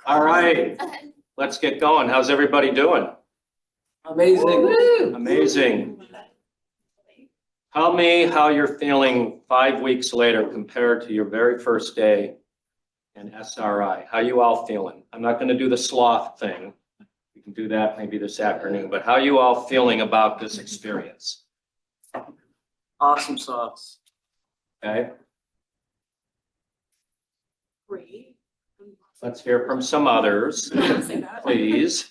All right, let's get going. How's everybody doing? Amazing. Amazing. Tell me how you're feeling 5 weeks later compared to your very first day in SRI. How you all feeling? I'm not going to do the sloth thing. We can do that maybe this afternoon, but how are you all feeling about this experience? Awesome sauce. Okay, Great. let's hear from some others, Say that. please.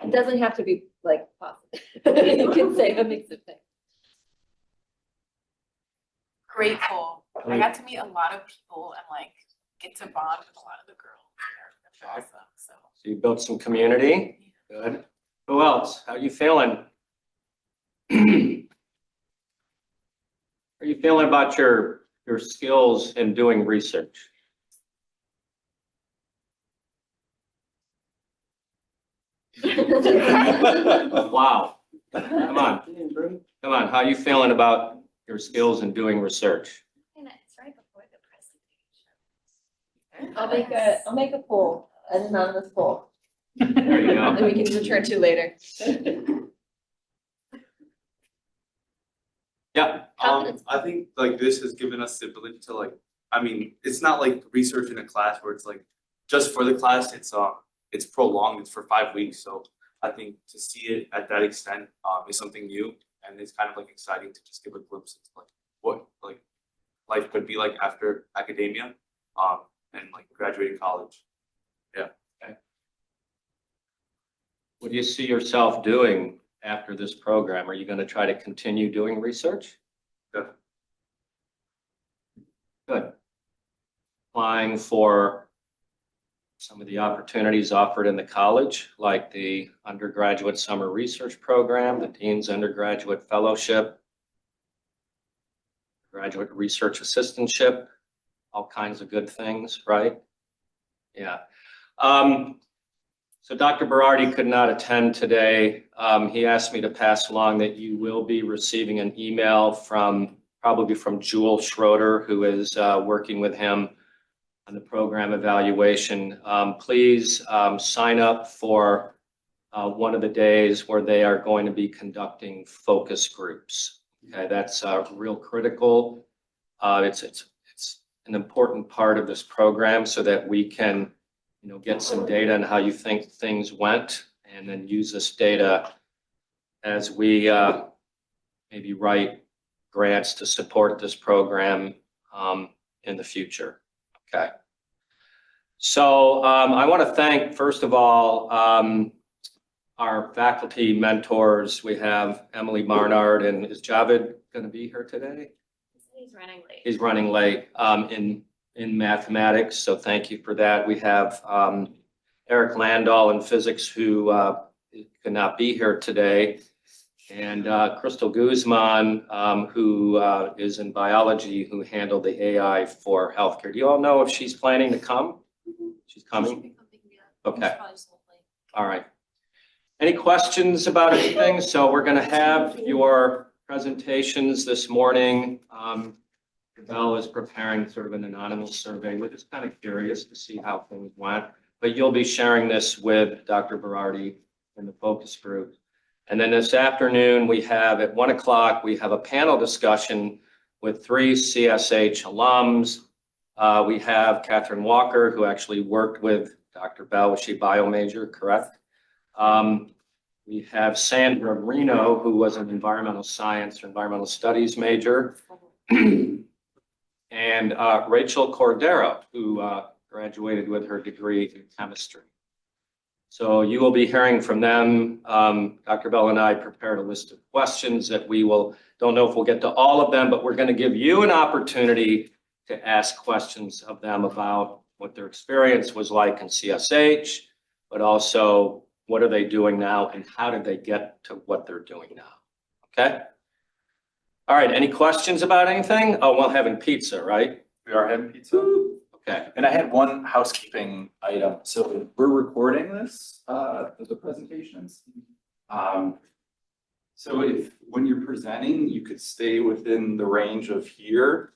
It doesn't have to be like positive. You can say a mix of things. Grateful. I got to meet a lot of people and like get to bond with a lot of the girls there. That's awesome. So So you built some community. Good. Who else? How you feeling? How are you feeling about your skills in doing research? Wow. Come on. Come on. How are you feeling about your skills in doing research? It's right before the presentation. I'll make a poll, an anonymous poll, There you that go. we can return to later. Yeah. Confidence. I think like this has given us the ability to like, I mean, it's not like research in a class where it's like just for the class, it's prolonged, it's for 5 weeks. So I think to see it at that extent is something new, and it's kind of like exciting to just give a glimpse into like what like life could be like after academia and like graduating college. What do you see yourself doing after this program? Are you going to try to continue doing research? Good. Good. Applying for some of the opportunities offered in the college, like the undergraduate summer research program, the Dean's Undergraduate Fellowship, graduate research assistantship, all kinds of good things, right? Yeah. So Dr. Berardi could not attend today. He asked me to pass along that you will be receiving an email probably from Jewel Schroeder, who is working with him on the program evaluation. Please sign up for one of the days where they are going to be conducting focus groups. Okay, that's real critical. It's an important part of this program so that we can get some data on how you think things went, and then use this data as we maybe write grants to support this program in the future. Okay. So I want to thank, first of all, our faculty mentors. We have Emily Barnard, and is Javed going to be here today? He's running late. He's running late in mathematics, so thank you for that. We have Eric Landau in physics, who could not be here today, and Crystal Guzman, who is in biology, who handled the AI for healthcare. Do you all know if she's planning to come? She's coming? Okay. All right. Any questions about anything? So we're going to have your presentations this morning. Bell is preparing sort of an anonymous survey. We're just kind of curious to see how things went, but you'll be sharing this with Dr. Berardi in the focus group. And then this afternoon, we have at 1 o'clock, we have a panel discussion with 3 CSH alums. We have Catherine Walker, who actually worked with Dr. Bell. Was she bio major, correct? We have Sandra Reno, who was an environmental science or environmental studies major. And Rachel Cordero, who graduated with her degree in chemistry. So you will be hearing from them. Dr. Bell and I prepared a list of questions that don't know if we'll get to all of them, but we're going to give you an opportunity to ask questions of them about what their experience was like in CSH, but also what are they doing now and how did they get to what they're doing now? Okay? All right, any questions about anything? Oh, we're having pizza, right? We are having pizza. Okay. And I had one housekeeping item. So we're recording this, the presentations. So if, when you're presenting, you could stay within the range of here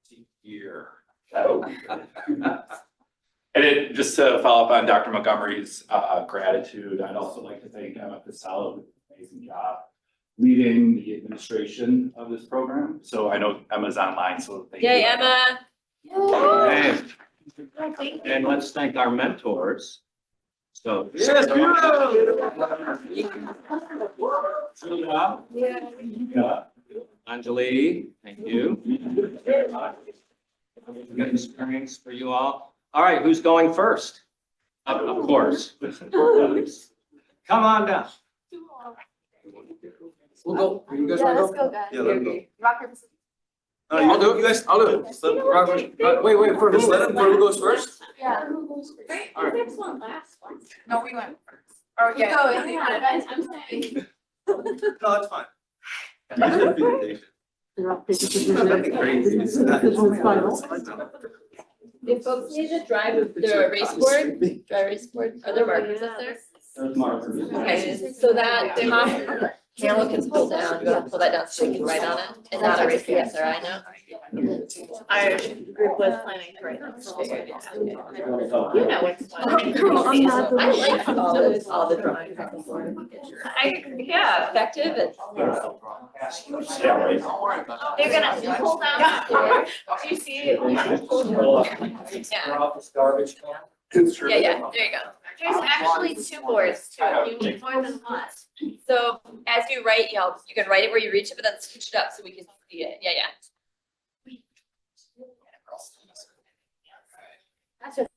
to here. That would be good. And it, just to follow up on Dr. Montgomery's gratitude, I'd also like to thank Emma Casella with an amazing job leading the administration of this program. So I know Emma's online, so thank you. Yay, Emma. Okay. And let's thank our mentors. So. Yes, Julia, Yeah. Anjali, thank you. Good experience for you all. All right, who's going first? Of course. Come on down. We'll go. You guys Yeah, wanna let's go? go, guys. Yeah, let 'em go. Rock, paper, scissors. No, I'll do it, you guys, I'll do it. Just let 'em- Wait, for Just who, let 'em- for who goes first? Yeah. Right? All right. Next one, last one. No, we went first. Oh, yeah. No, yeah, guys, I'm saying. No, that's fine. Presentation. Nothing crazy. It's not- If folks need to drive their erase board, dry erase board, are there markers up there? There's Margaret. Okay, so that the top panel can pull down, you gotta pull that down so you can write on it, and not erase the SRI note. Our group was planning to write that. You know what's I like all the drawings. Yeah, Effective and. Yeah, right. they're gonna pull down. Do you see? Turn off this garbage can. Yeah, there you go. There's actually two boards too, you need more than one. So as you write, you can write it where you reach it, but then switch it up so we can see it. Yeah. That's just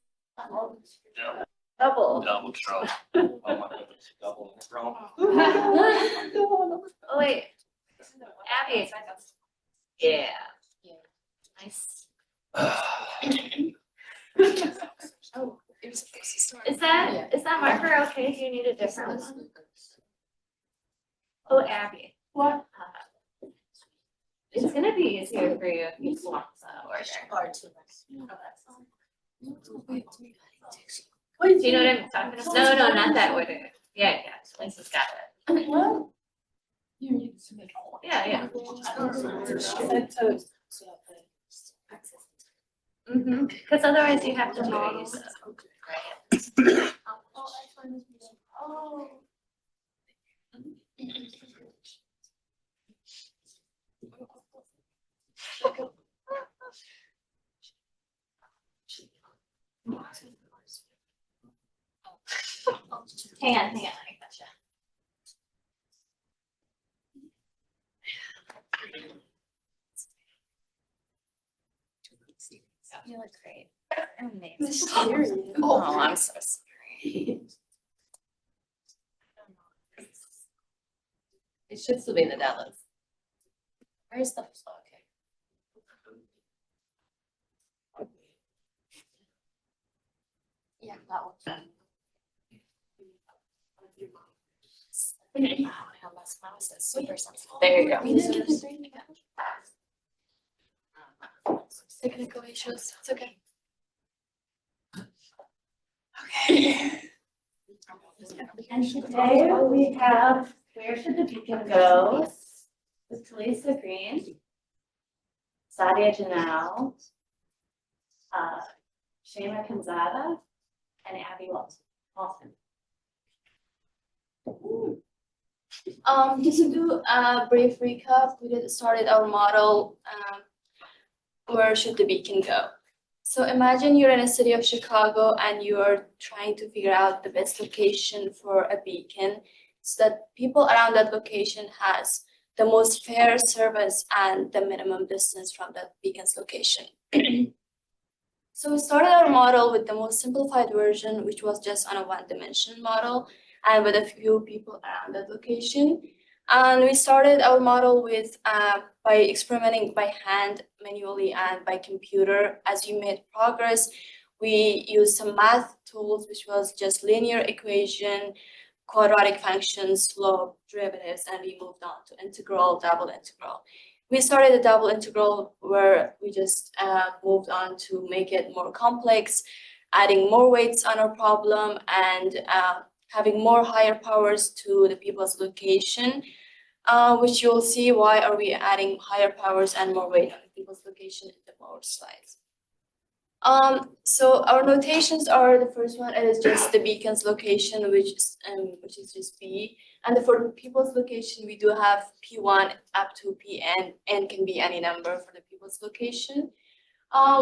double. Double trouble. Oh my goodness, double throw. Oh, wait. Abby. Yeah. Nice. Oh, it was supposed to start. Is that marker okay? Do you need a different one? Oh, Abby. What? It's gonna be easier for you if you swap the order. Do you know what I'm talking about? No, not that order. Yeah, Lisa's got it. What? You need to make a one. Yeah. Because otherwise you have to erase it. Oh. Hang on, I gotcha. You look great. Amazing. Oh, I'm so sorry. It should still be in the downloads. Where's the, okay. Yeah, that one. Oh, my mouse is super sensitive. There you go. Technical issues, it's okay. Okay. And today we have Where Should the Beacon Go? With Talisa Green, Sadia Janelle, Shema Kanzada, and Abby Walton. Just to do a brief recap, we started our model, where should the beacon go? So imagine you're in a city of Chicago and you're trying to figure out the best location for a beacon so that people around that location has the most fair service and the minimum distance from that beacon's location. So we started our model with the most simplified version, which was just on a one-dimension model and with a few people around that location. And we started our model with by experimenting by hand, manually, and by computer. As we made progress, we used some math tools, which was just linear equation, quadratic functions, slope, derivatives, and we moved on to integral, double integral. We started a double integral where we just moved on to make it more complex, adding more weights on our problem and having more higher powers to the people's location. which you'll see why are we adding higher powers and more weight on the people's location in the more slides. So our notations are, the first one is just the beacon's location, which is just B. And for the people's location, we do have P1 up to Pn, n can be any number for the people's location.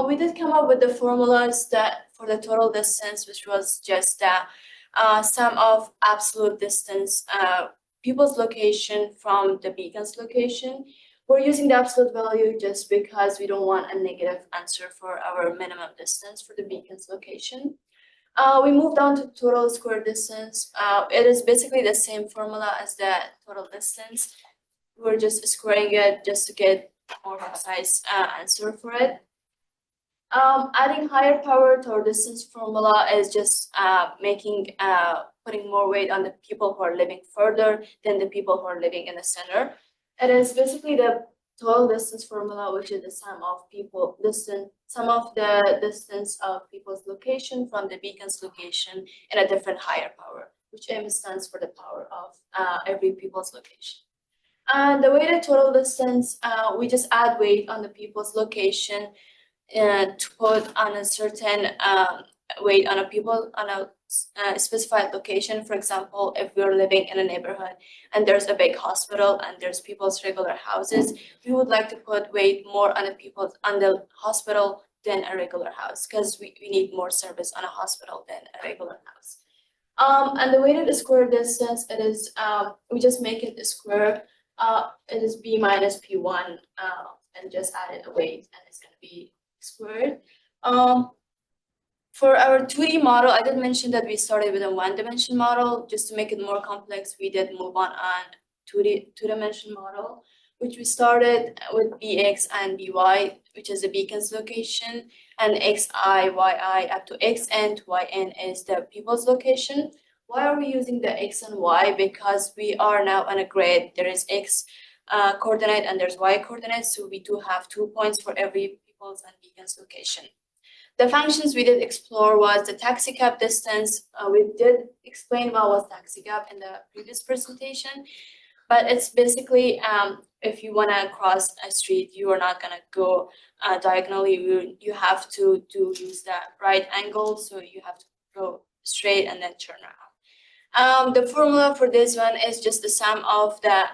We did come up with the formulas that for the total distance, which was just the sum of absolute distance, people's location from the beacon's location. We're using the absolute value just because we don't want a negative answer for our minimum distance for the beacon's location. We moved on to total square distance. It is basically the same formula as the total distance. We're just squaring it just to get more precise answer for it. Adding higher power to our distance formula is just putting more weight on the people who are living further than the people who are living in the center. It is basically the total distance formula, which is the sum of the distance of people's location from the beacon's location in a different higher power, which M stands for the power of every people's location. And the weighted total distance, we just add weight on the people's location to put on a certain weight on a specified location. For example, if we're living in a neighborhood and there's a big hospital and there's people's regular houses, we would like to put weight more on the hospital than a regular house, because we need more service on a hospital than a regular house. And the weighted square distance, it is we just make it a square. It is B minus P1 and just add it a weight, and it's going to be squared. For our 2D model, I did mention that we started with a one-dimension model. Just to make it more complex, we did move on two-dimension model, which we started with Bx and By, which is the beacon's location, and Xi, Yi up to Xn to Yn is the people's location. Why are we using the X and Y? Because we are now on a grid. There is X coordinate and there's Y coordinate, so we do have 2 points for every people's and beacon's location. The functions we did explore was the taxi cab distance. We did explain what was taxi cab in the previous presentation, but it's basically if you want to cross a street, you are not going to go diagonally. You have to use the right angle, so you have to go straight and then turn around. The formula for this one is just the sum of the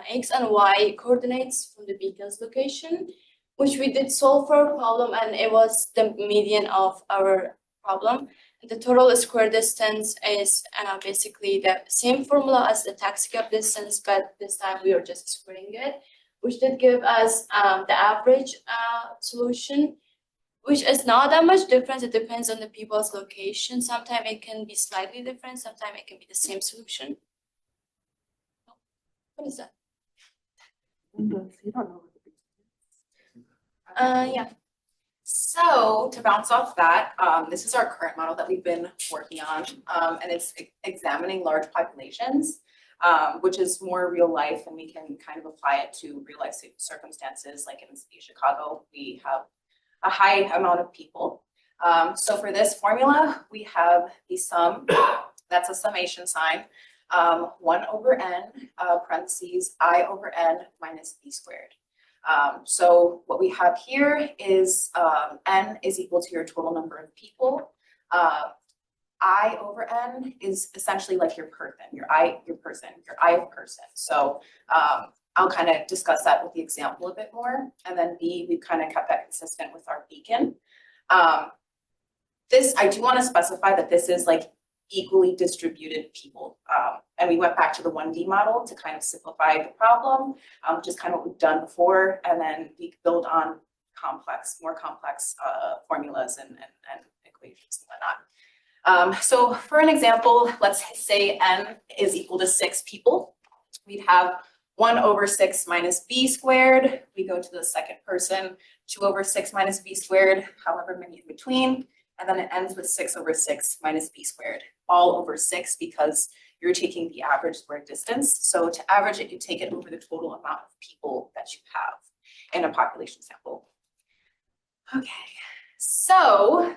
X and Y coordinates from the beacon's location, which we did solve for a problem, and it was the median of our problem. The total square distance is basically the same formula as the taxi cab distance, but this time we are just squaring it, which did give us the average solution, which is not that much difference. It depends on the people's location. Sometimes it can be slightly different, sometimes it can be the same solution. What is that? You don't know. Yeah. So to bounce off that, this is our current model that we've been working on, and it's examining large populations, which is more real life, and we can kind of apply it to real life circumstances. Like in the city of Chicago, we have a high amount of people. So for this formula, we have the sum, that's a summation sign, 1 over n, parentheses, I over n minus b squared. So what we have here is n is equal to your total number of people. I over n is essentially like your person, your I of person. So I'll kind of discuss that with the example a bit more. And then B, we've kind of kept that consistent with our beacon. This, I do want to specify that this is like equally distributed people. And we went back to the 1D model to kind of simplify the problem, which is kind of what we've done before. And then we build on more complex formulas and equations and whatnot. So for an example, let's say n is equal to 6 people. We'd have 1 over 6 minus b squared. We go to the second person, 2 over 6 minus b squared, however many in between. And then it ends with 6 over 6 minus b squared, all over 6 because you're taking the average square distance. So to average it, you take it over the total amount of people that you have in a population sample. Okay, so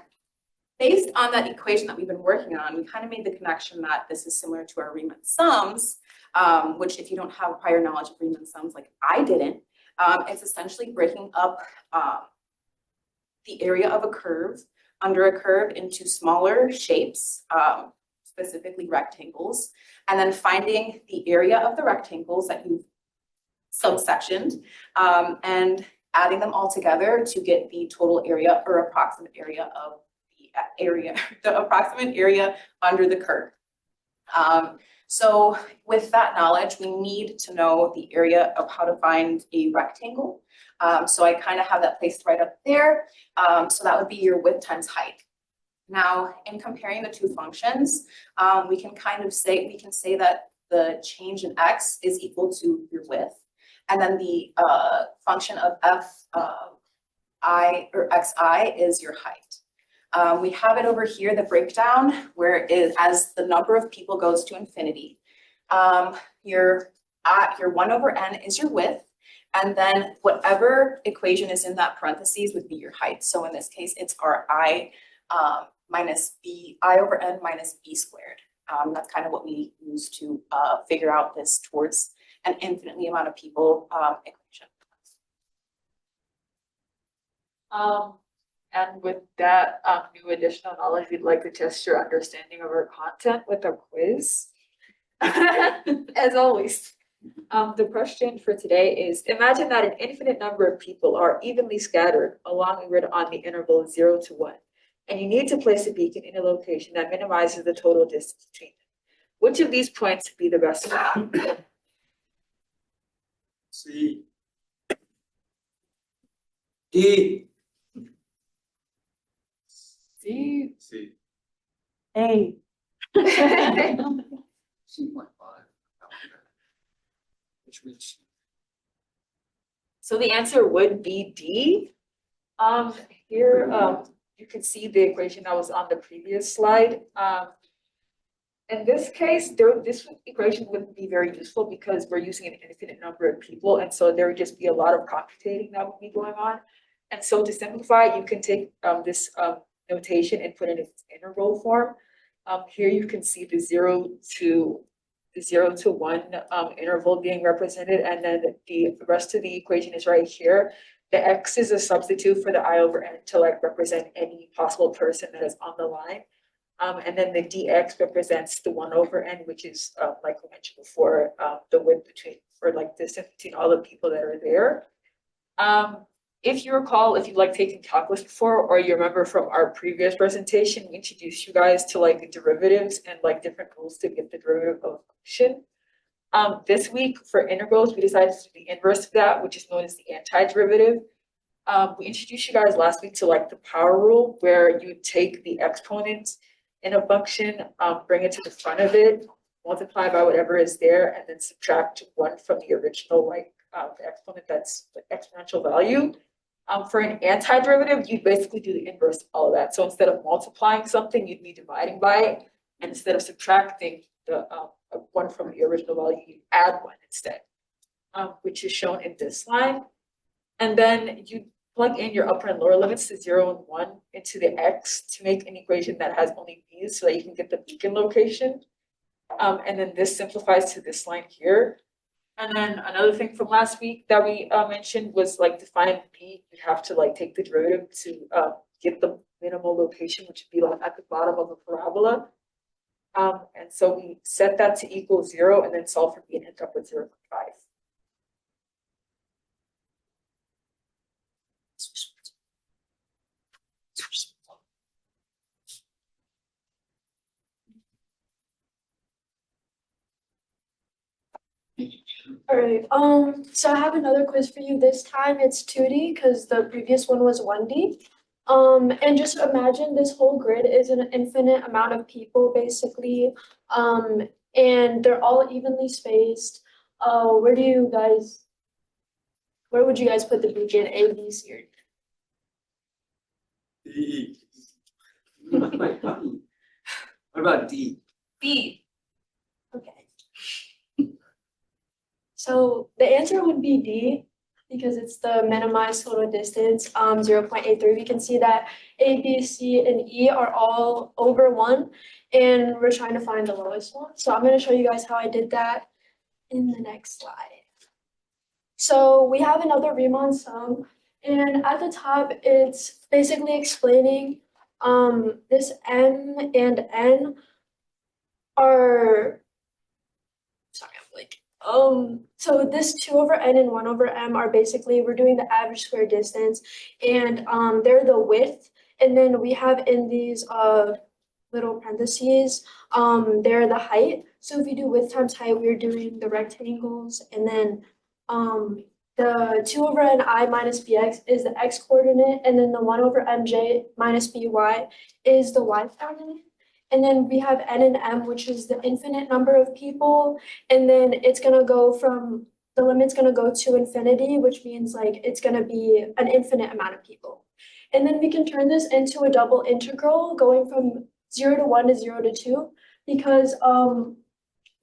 based on that equation that we've been working on, we kind of made the connection that this is similar to our Riemann sums, which if you don't have prior knowledge of Riemann sums like I didn't, it's essentially breaking up the area of a curve under a curve into smaller shapes, specifically rectangles, and then finding the area of the rectangles that you've subsectioned and adding them all together to get the total area or approximate area of the approximate area under the curve. So with that knowledge, we need to know the area of how to find a rectangle. So I kind of have that placed right up there. So that would be your width times height. Now, in comparing the two functions, we can say that the change in x is equal to your width, and then the function of I or xi is your height. We have it over here, the breakdown, where it is as the number of people goes to infinity. Your 1 over n is your width, and then whatever equation is in that parentheses would be your height. So in this case, it's our I minus b, I over n minus b squared. That's kind of what we use to figure out this towards an infinitely amount of people equation. And with that new additional knowledge, we'd like to test your understanding of our content with a quiz. As always, the question for today is, imagine that an infinite number of people are evenly scattered along a grid on the interval 0 to 1, and you need to place a beacon in a location that minimizes the total distance between them. Which of these points would be the best one? C. D. C. See, A. 2.5. Which means So the answer would be D. Here, you can see the equation that was on the previous slide. In this case, this equation wouldn't be very useful because we're using an infinite number of people, and so there would just be a lot of computating that would be going on. And so to simplify, you can take this notation and put it in its integral form. Here you can see the 0 to 1 interval being represented, and then the rest of the equation is right here. The x is a substitute for the I over n to like represent any possible person that is on the line. And then the dx represents the 1 over n, which is like we mentioned before, the width between, or like distance between all the people that are there. If you recall, if you've like taken calculus before, or you remember from our previous presentation, we introduced you guys to like the derivatives and like different rules to get the derivative of a function. This week for integrals, we decided to do the inverse of that, which is known as the antiderivative. We introduced you guys last week to like the power rule, where you take the exponent in a function, bring it to the front of it, multiply by whatever is there, and then subtract 1 from the original like the exponent that's the exponential value. For an antiderivative, you basically do the inverse of all of that. So instead of multiplying something, you'd be dividing by it, and instead of subtracting the 1 from the original value, you add 1 instead, which is shown in this line. And then you plug in your upper and lower limits to 0 and 1 into the x to make an equation that has only b's so that you can get the beacon location. And then this simplifies to this line here. And then another thing from last week that we mentioned was like to find b, you have to like take the derivative to get the minimal location, which would be like at the bottom of a parabola. And so we set that to equal 0 and then solve for b and end up with 0.5. All right, so I have another quiz for you. This time it's 2D because the previous one was 1D. And just imagine this whole grid is an infinite amount of people basically, and they're all evenly spaced. Where would you guys put the beacon, A, B, C, or D? D. What about D? B. Okay. So the answer would be D. because it's the minimized total distance, 0.83. We can see that A, B, C, and E are all over 1, and we're trying to find the lowest one. So I'm going to show you guys how I did that in the next slide. So we have another Riemann sum, and at the top, it's basically explaining this M and N are, sorry, I'm blanking. So this 2 over N and 1 over M are basically, we're doing the average square distance, and they're the width, and then we have in these little parentheses, they're the height. So if you do width times height, we're doing the rectangles, and then the 2 over ni minus bx is the x coordinate, and then the 1 over mj minus by is the y coordinate. And then we have n and m, which is the infinite number of people, and then it's gonna go from, the limit's gonna go to infinity, which means like it's gonna be an infinite amount of people. And then we can turn this into a double integral going from 0 to 1 to 0 to 2, because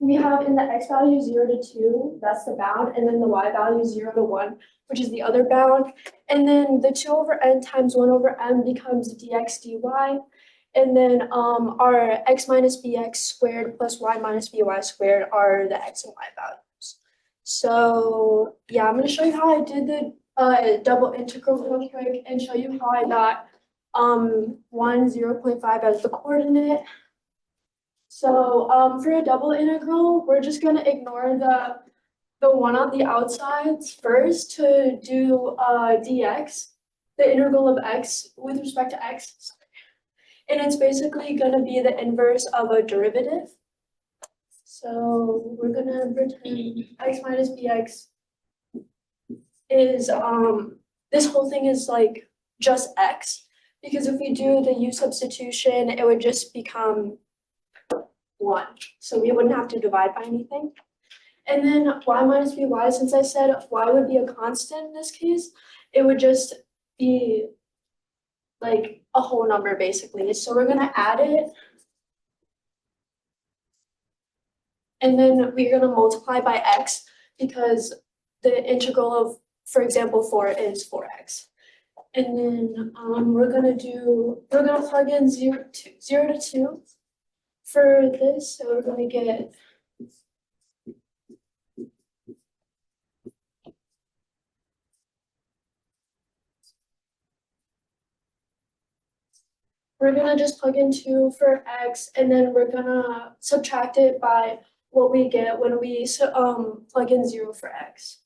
we have in the x value 0 to 2, that's the bound, and then the y value 0 to 1, which is the other bound. And then the 2 over n times 1 over m becomes dx dy. And then our x minus bx squared plus y minus by squared are the x and y values. So yeah, I'm going to show you how I did the double integral real quick and show you how I got 0.5 as the coordinate. So for a double integral, we're just going to ignore the one on the outsides first to do dx, the integral of x with respect to x. And it's basically going to be the inverse of a derivative. So we're going to pretend x minus bx is, this whole thing is like just x, because if we do the u substitution, it would just become 1. So we wouldn't have to divide by anything. And then y minus by, since I said y would be a constant in this case, it would just be like a whole number basically. So we're gonna add it. And then we're gonna multiply by x, because the integral of, for example, 4 is 4x. And then we're gonna plug in 0 to 2 for this. So we're gonna get just plug in 2 for x, and then we're gonna subtract it by what we get when we plug in 0 for x.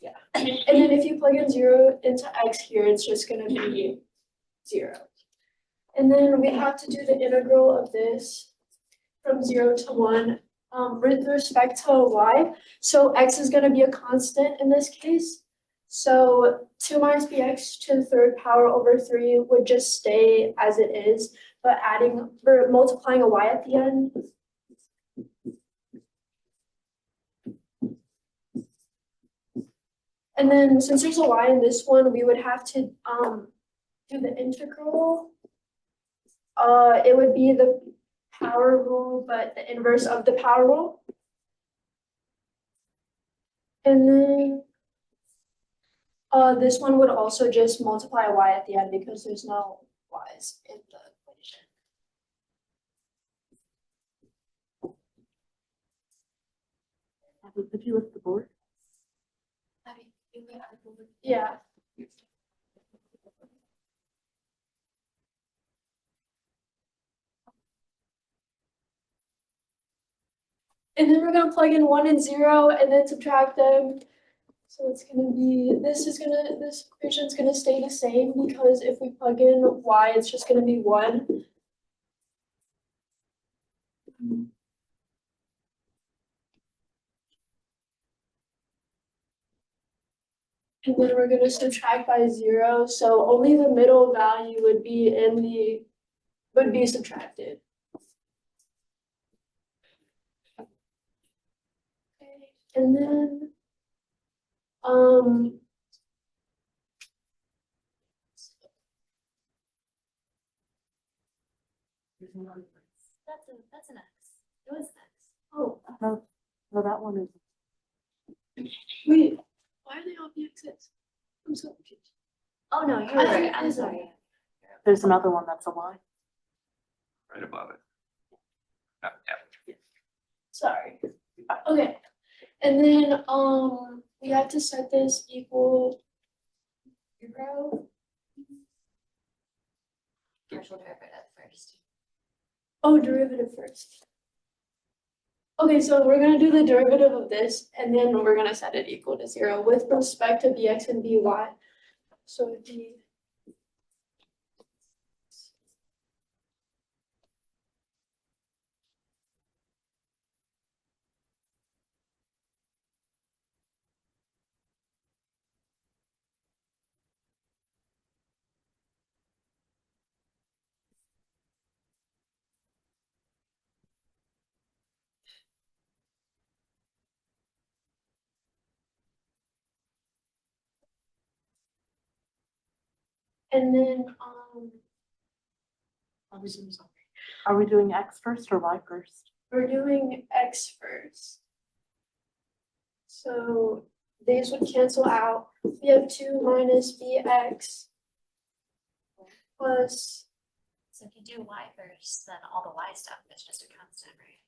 Yeah, and then if you plug in 0 into x here, it's just gonna be 0. And then we have to do the integral of this from 0 to 1 with respect to y. So x is gonna be a constant in this case. So 2 minus bx to the 3rd power over 3 would just stay as it is, but we're multiplying a y at the end. And then since there's a y in this one, we would have to do the integral. It would be the power rule, but the inverse of the power rule. And then this one would also just multiply a y at the end because there's no y's in the equation. Did you lift the board? Yeah. And then we're gonna plug in 1 and 0 and then subtract them. So it's gonna be, this equation's gonna stay the same, because if we plug in y, it's just gonna be 1. And then we're gonna subtract by 0, so only the middle value would be subtracted. Okay. And then That's an X. It was X. Oh, No, no, that one is. wait, why are they all BXs? I'm so confused. Oh, no, you're I right, think I'm it's sorry. There's another one that's a Y. Right above it. Yeah. Sorry. Okay, and then, we have to set this equal 0. Partial derivative first. Oh, derivative first. Okay, so we're gonna do the derivative of this, and then we're gonna set it equal to 0 with respect to bx and by. So it'd be. And then, Are we doing X first or Y first? we're doing x first. So these would cancel out. We have 2 minus bx plus, So if you do Y first, then all the Y stuff is just a constant, right?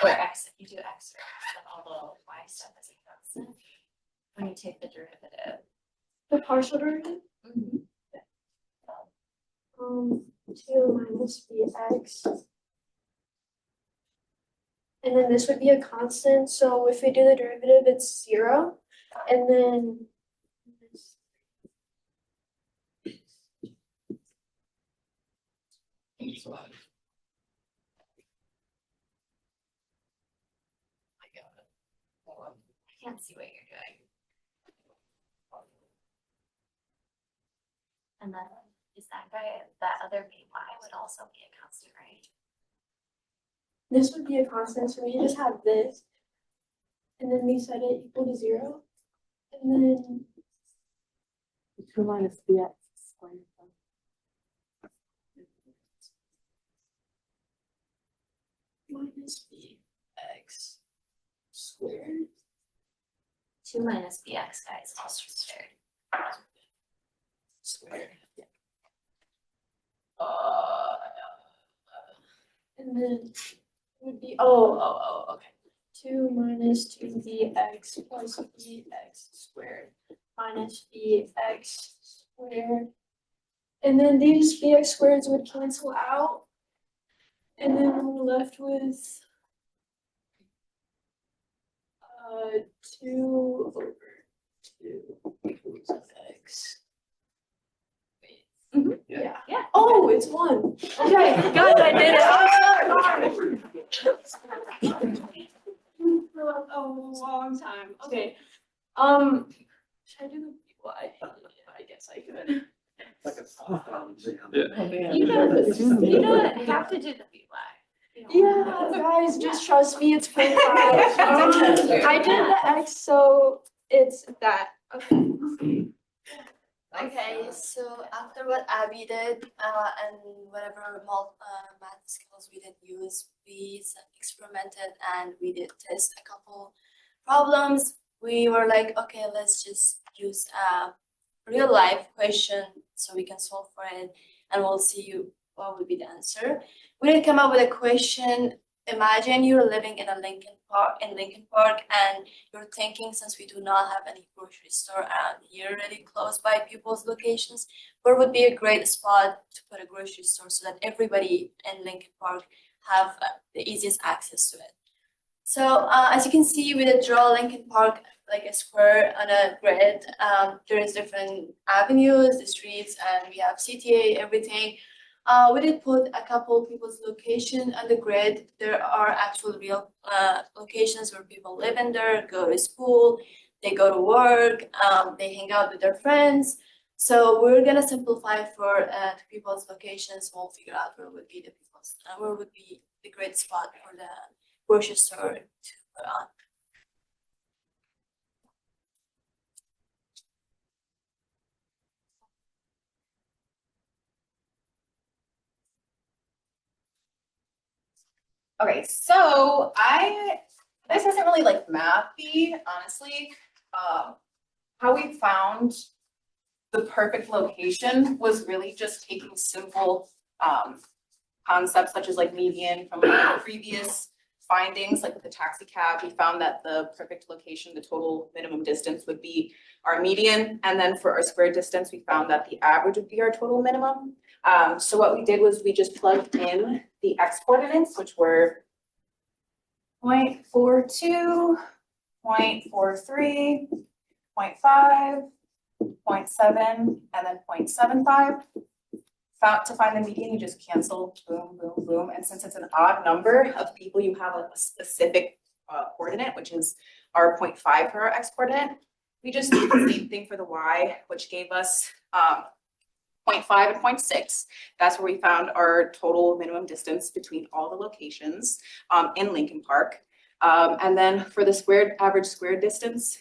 Or X, if you do X first, then all the Y stuff is a constant. When you take the derivative. the partial derivative. 2 minus bx. And then this would be a constant, so if we do the derivative, it's 0. And then. I can't see what you're doing. And then is that guy, that other BY would also be a constant, right? This would be a constant, so we just have this. And then we set it equal to 0. And then 2 minus BX squared. minus bx squared. 2 minus BX guys also squared. Squared. And then it would be, okay. 2 minus 2bx plus bx squared minus bx squared. And then these bx squareds would cancel out. And then we're left with 2 over 2 equals x. Yeah. Yeah. Oh, it's 1. Okay, guys, I did it. I'm so sorry. For a long time. Okay. Should I do the BY? I guess I could. You don't have to do the BY. Yeah, guys, just trust me, it's 0.5. I did the x, so it's that. Okay. Okay, so after what Abby did, and whatever math skills we did use, we experimented and we did test a couple problems. We were like, okay, let's just use a real life question so we can solve for it, and we'll see what would be the answer. We did come up with a question. Imagine you're living in Lincoln Park, and you're thinking, since we do not have any grocery store around here really close by people's locations, where would be a great spot to put a grocery store so that everybody in Lincoln Park have the easiest access to it. So as you can see, we did draw Lincoln Park like a square on a grid. There is different avenues, the streets, and we have CTA, everything. We did put a couple people's location on the grid. There are actual real locations where people live in there, go to school, they go to work, they hang out with their friends. So we're gonna simplify for people's locations. We'll figure out where would be the great spot for the grocery store to put on. Okay, so this isn't really like mathy, honestly. How we found the perfect location was really just taking simple concepts such as like median from like previous findings, like with the taxi cab, we found that the perfect location, the total minimum distance would be our median. And then for our square distance, we found that the average would be our total minimum. So what we did was we just plugged in the x coordinates, which were 0.42, 0.43, 0.5, 0.7, and then 0.75. To find the median, you just cancel, boom, boom, boom. And since it's an odd number of people, you have a specific coordinate, which is our 0.5 for our x coordinate. We just did the same thing for the y, which gave us 0.5 and 0.6. That's where we found our total minimum distance between all the locations in Lincoln Park. And then for the average square distance,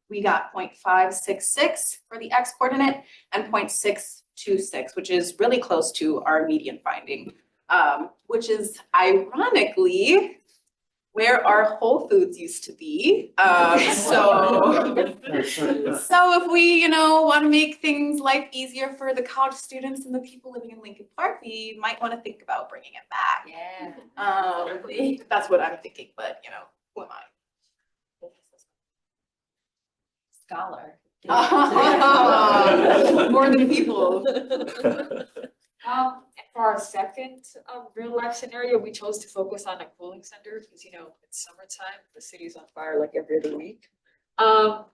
we got 0.566 for the x coordinate and 0.626, which is really close to our median finding, which is ironically where our Whole Foods used to be. So if we, want to make life easier for the college students and the people living in Lincoln Park, we might want to think about bringing it back. Yeah. That's what I'm thinking, but who am I? Scholar. More than people. For our second real life scenario, we chose to focus on a cooling center because it's summertime, the city's on fire like every other week. For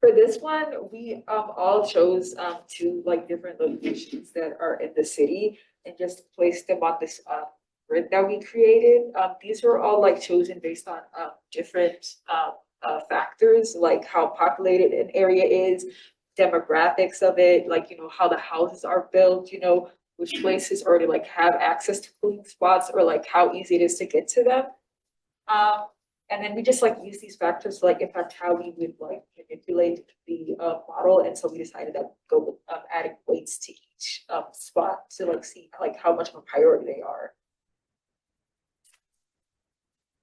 this one, we all chose two different locations that are in the city and just placed them on this grid that we created. These were all chosen based on different factors, like how populated an area is, demographics of it, how the houses are built, which places already have access to cooling spots, or how easy it is to get to them. And then we just use these factors to impact how we would manipulate the model. And so we decided to go with adding weights to each spot to see how much of a priority they are.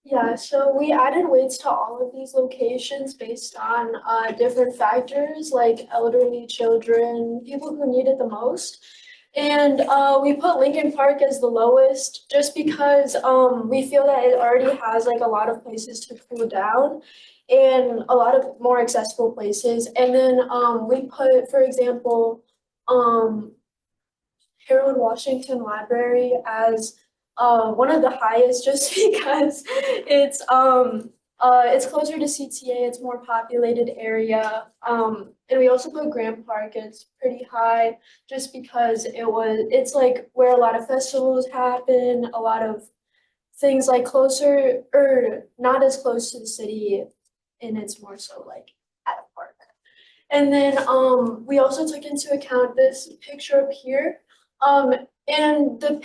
Yeah, so we added weights to all of these locations based on different factors like elderly, children, people who need it the most. And we put Lincoln Park as the lowest just because we feel that it already has a lot of places to cool down and a lot of more accessible places. And then we put, for example, Harold Washington Library as one of the highest just because it's closer to CTA, it's more populated area. And we also put Grant Park, it's pretty high just because it's where a lot of festivals happen, a lot of things closer or not as close to the city, and it's more so at a park. And then we also took into account this picture up here. And the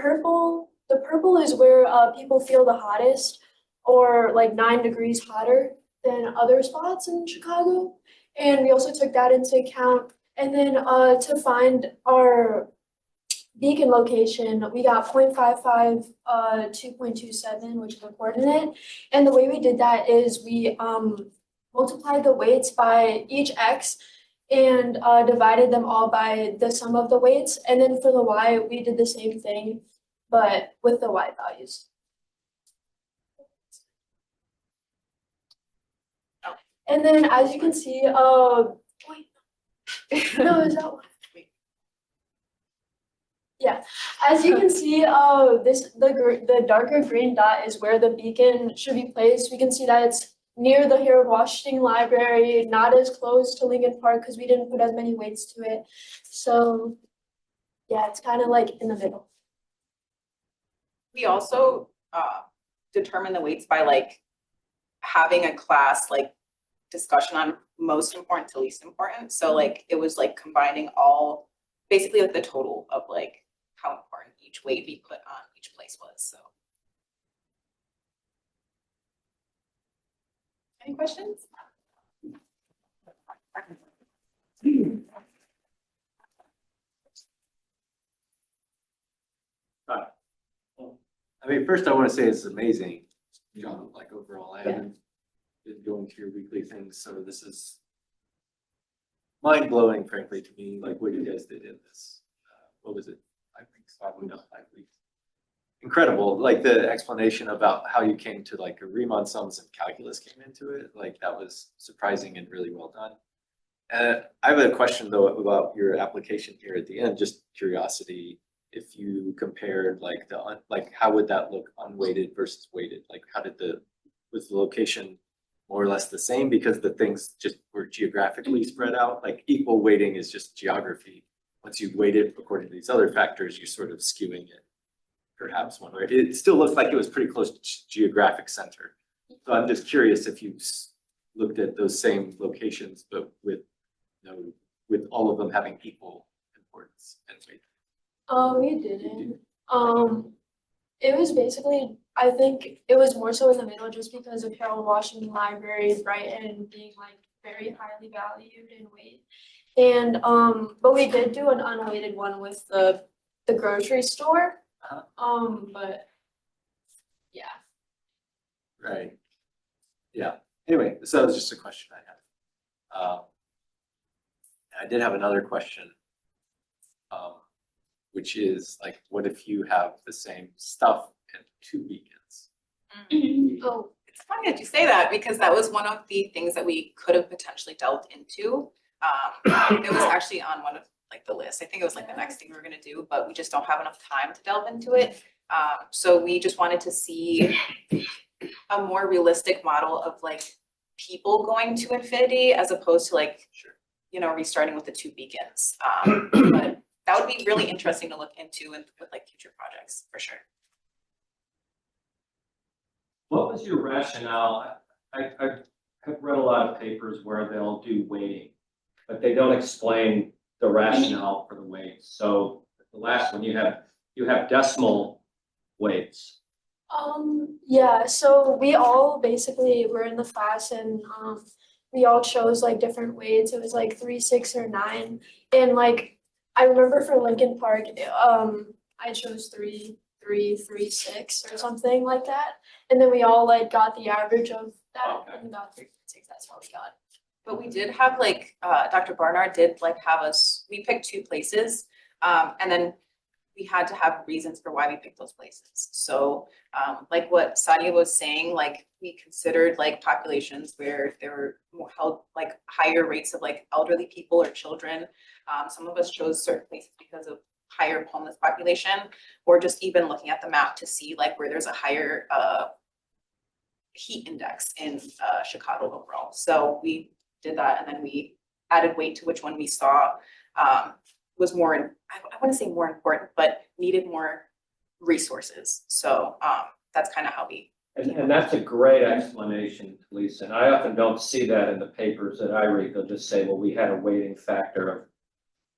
purple is where people feel the hottest, or 9 degrees hotter than other spots in Chicago. And we also took that into account. And then to find our beacon location, we got 0.55, 2.27, which is a coordinate. And the way we did that is we multiplied the weights by each x and divided them all by the sum of the weights. And then for the y, we did the same thing, but with the y values. And then as you can see, no, is that one? Yeah, as you can see, the darker green dot is where the beacon should be placed. We can see that it's near the Harold Washington Library, not as close to Lincoln Park because we didn't put as many weights to it. So yeah, it's kind of in the middle. We also determine the weights by having a class discussion on most important to least important. So it was combining all, basically the total of how important each weight we put on each place was. So any questions? I mean, first I want to say it's amazing job, like overall. I haven't been going through your weekly things, so this is mind blowing, frankly, to me, like what you guys did in this. What was it? 5 weeks? 5 weeks? No, 5 weeks. Incredible. Like the explanation about how you came to like a Riemann sums and calculus came into it. Like that was surprising and really well done. I have a question though about your application here at the end, just curiosity. If you compared like like how would that look unweighted versus weighted? Like how did was the location more or less the same because the things just were geographically spread out? Like equal weighting is just geography. Once you weight it according to these other factors, you're sort of skewing it perhaps one way. It still looked like it was pretty close to geographic center. So I'm just curious if you looked at those same locations, but with with all of them having equal importance and weight. We didn't. It was basically, I think it was more so in the middle just because of Harold Washington Library, Brighton being like very highly valued in weight. And but we did do an unweighted one with the grocery store. But yeah. Right. Yeah. Anyway, so that was just a question I had. I did have another question, which is like, what if you have the same stuff in 2 weekends? Oh, it's funny that you say that because that was one of the things that we could have potentially delved into. It was actually on one of like the list. I think it was like the next thing we were gonna do, but we just don't have enough time to delve into it. So we just wanted to see a more realistic model of like people going to infinity as opposed to like, restarting with the 2 beacons. But that would be really interesting to look into and with like future projects for sure. What was your rationale? I have read a lot of papers where they'll do weighting, but they don't explain the rationale for the weights. So the last one you have decimal weights. Yeah, so we all basically were in the class and we all chose like different weights. It was like 3, 6, or 9. And like I remember for Lincoln Park, I chose 3, 3, 3, 6 or something like that. And then we all like got the average of that and got 3, 6. That's how we got. But we did have like Dr. Barnard did like have us, we picked 2 places and then we had to have reasons for why we picked those places. So like what Sadia was saying, like we considered like populations where there were more held like higher rates of like elderly people or children. Some of us chose certain places because of higher homeless population, or just even looking at the map to see like where there's a higher heat index in Chicago overall. So we did that, and then we added weight to which one we saw was more, I wouldn't say more important, but needed more resources. So that's kind of how we. And that's a great explanation, Lisa. And I often don't see that in the papers that I read. They'll just say, well, we had a weighting factor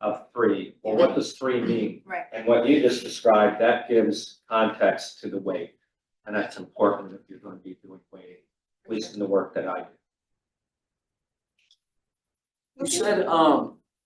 of 3. Well, what does 3 mean? Right. And what you just described, that gives context to the weight. And that's important if you're going to be doing weighting, at least in the work that I do. You said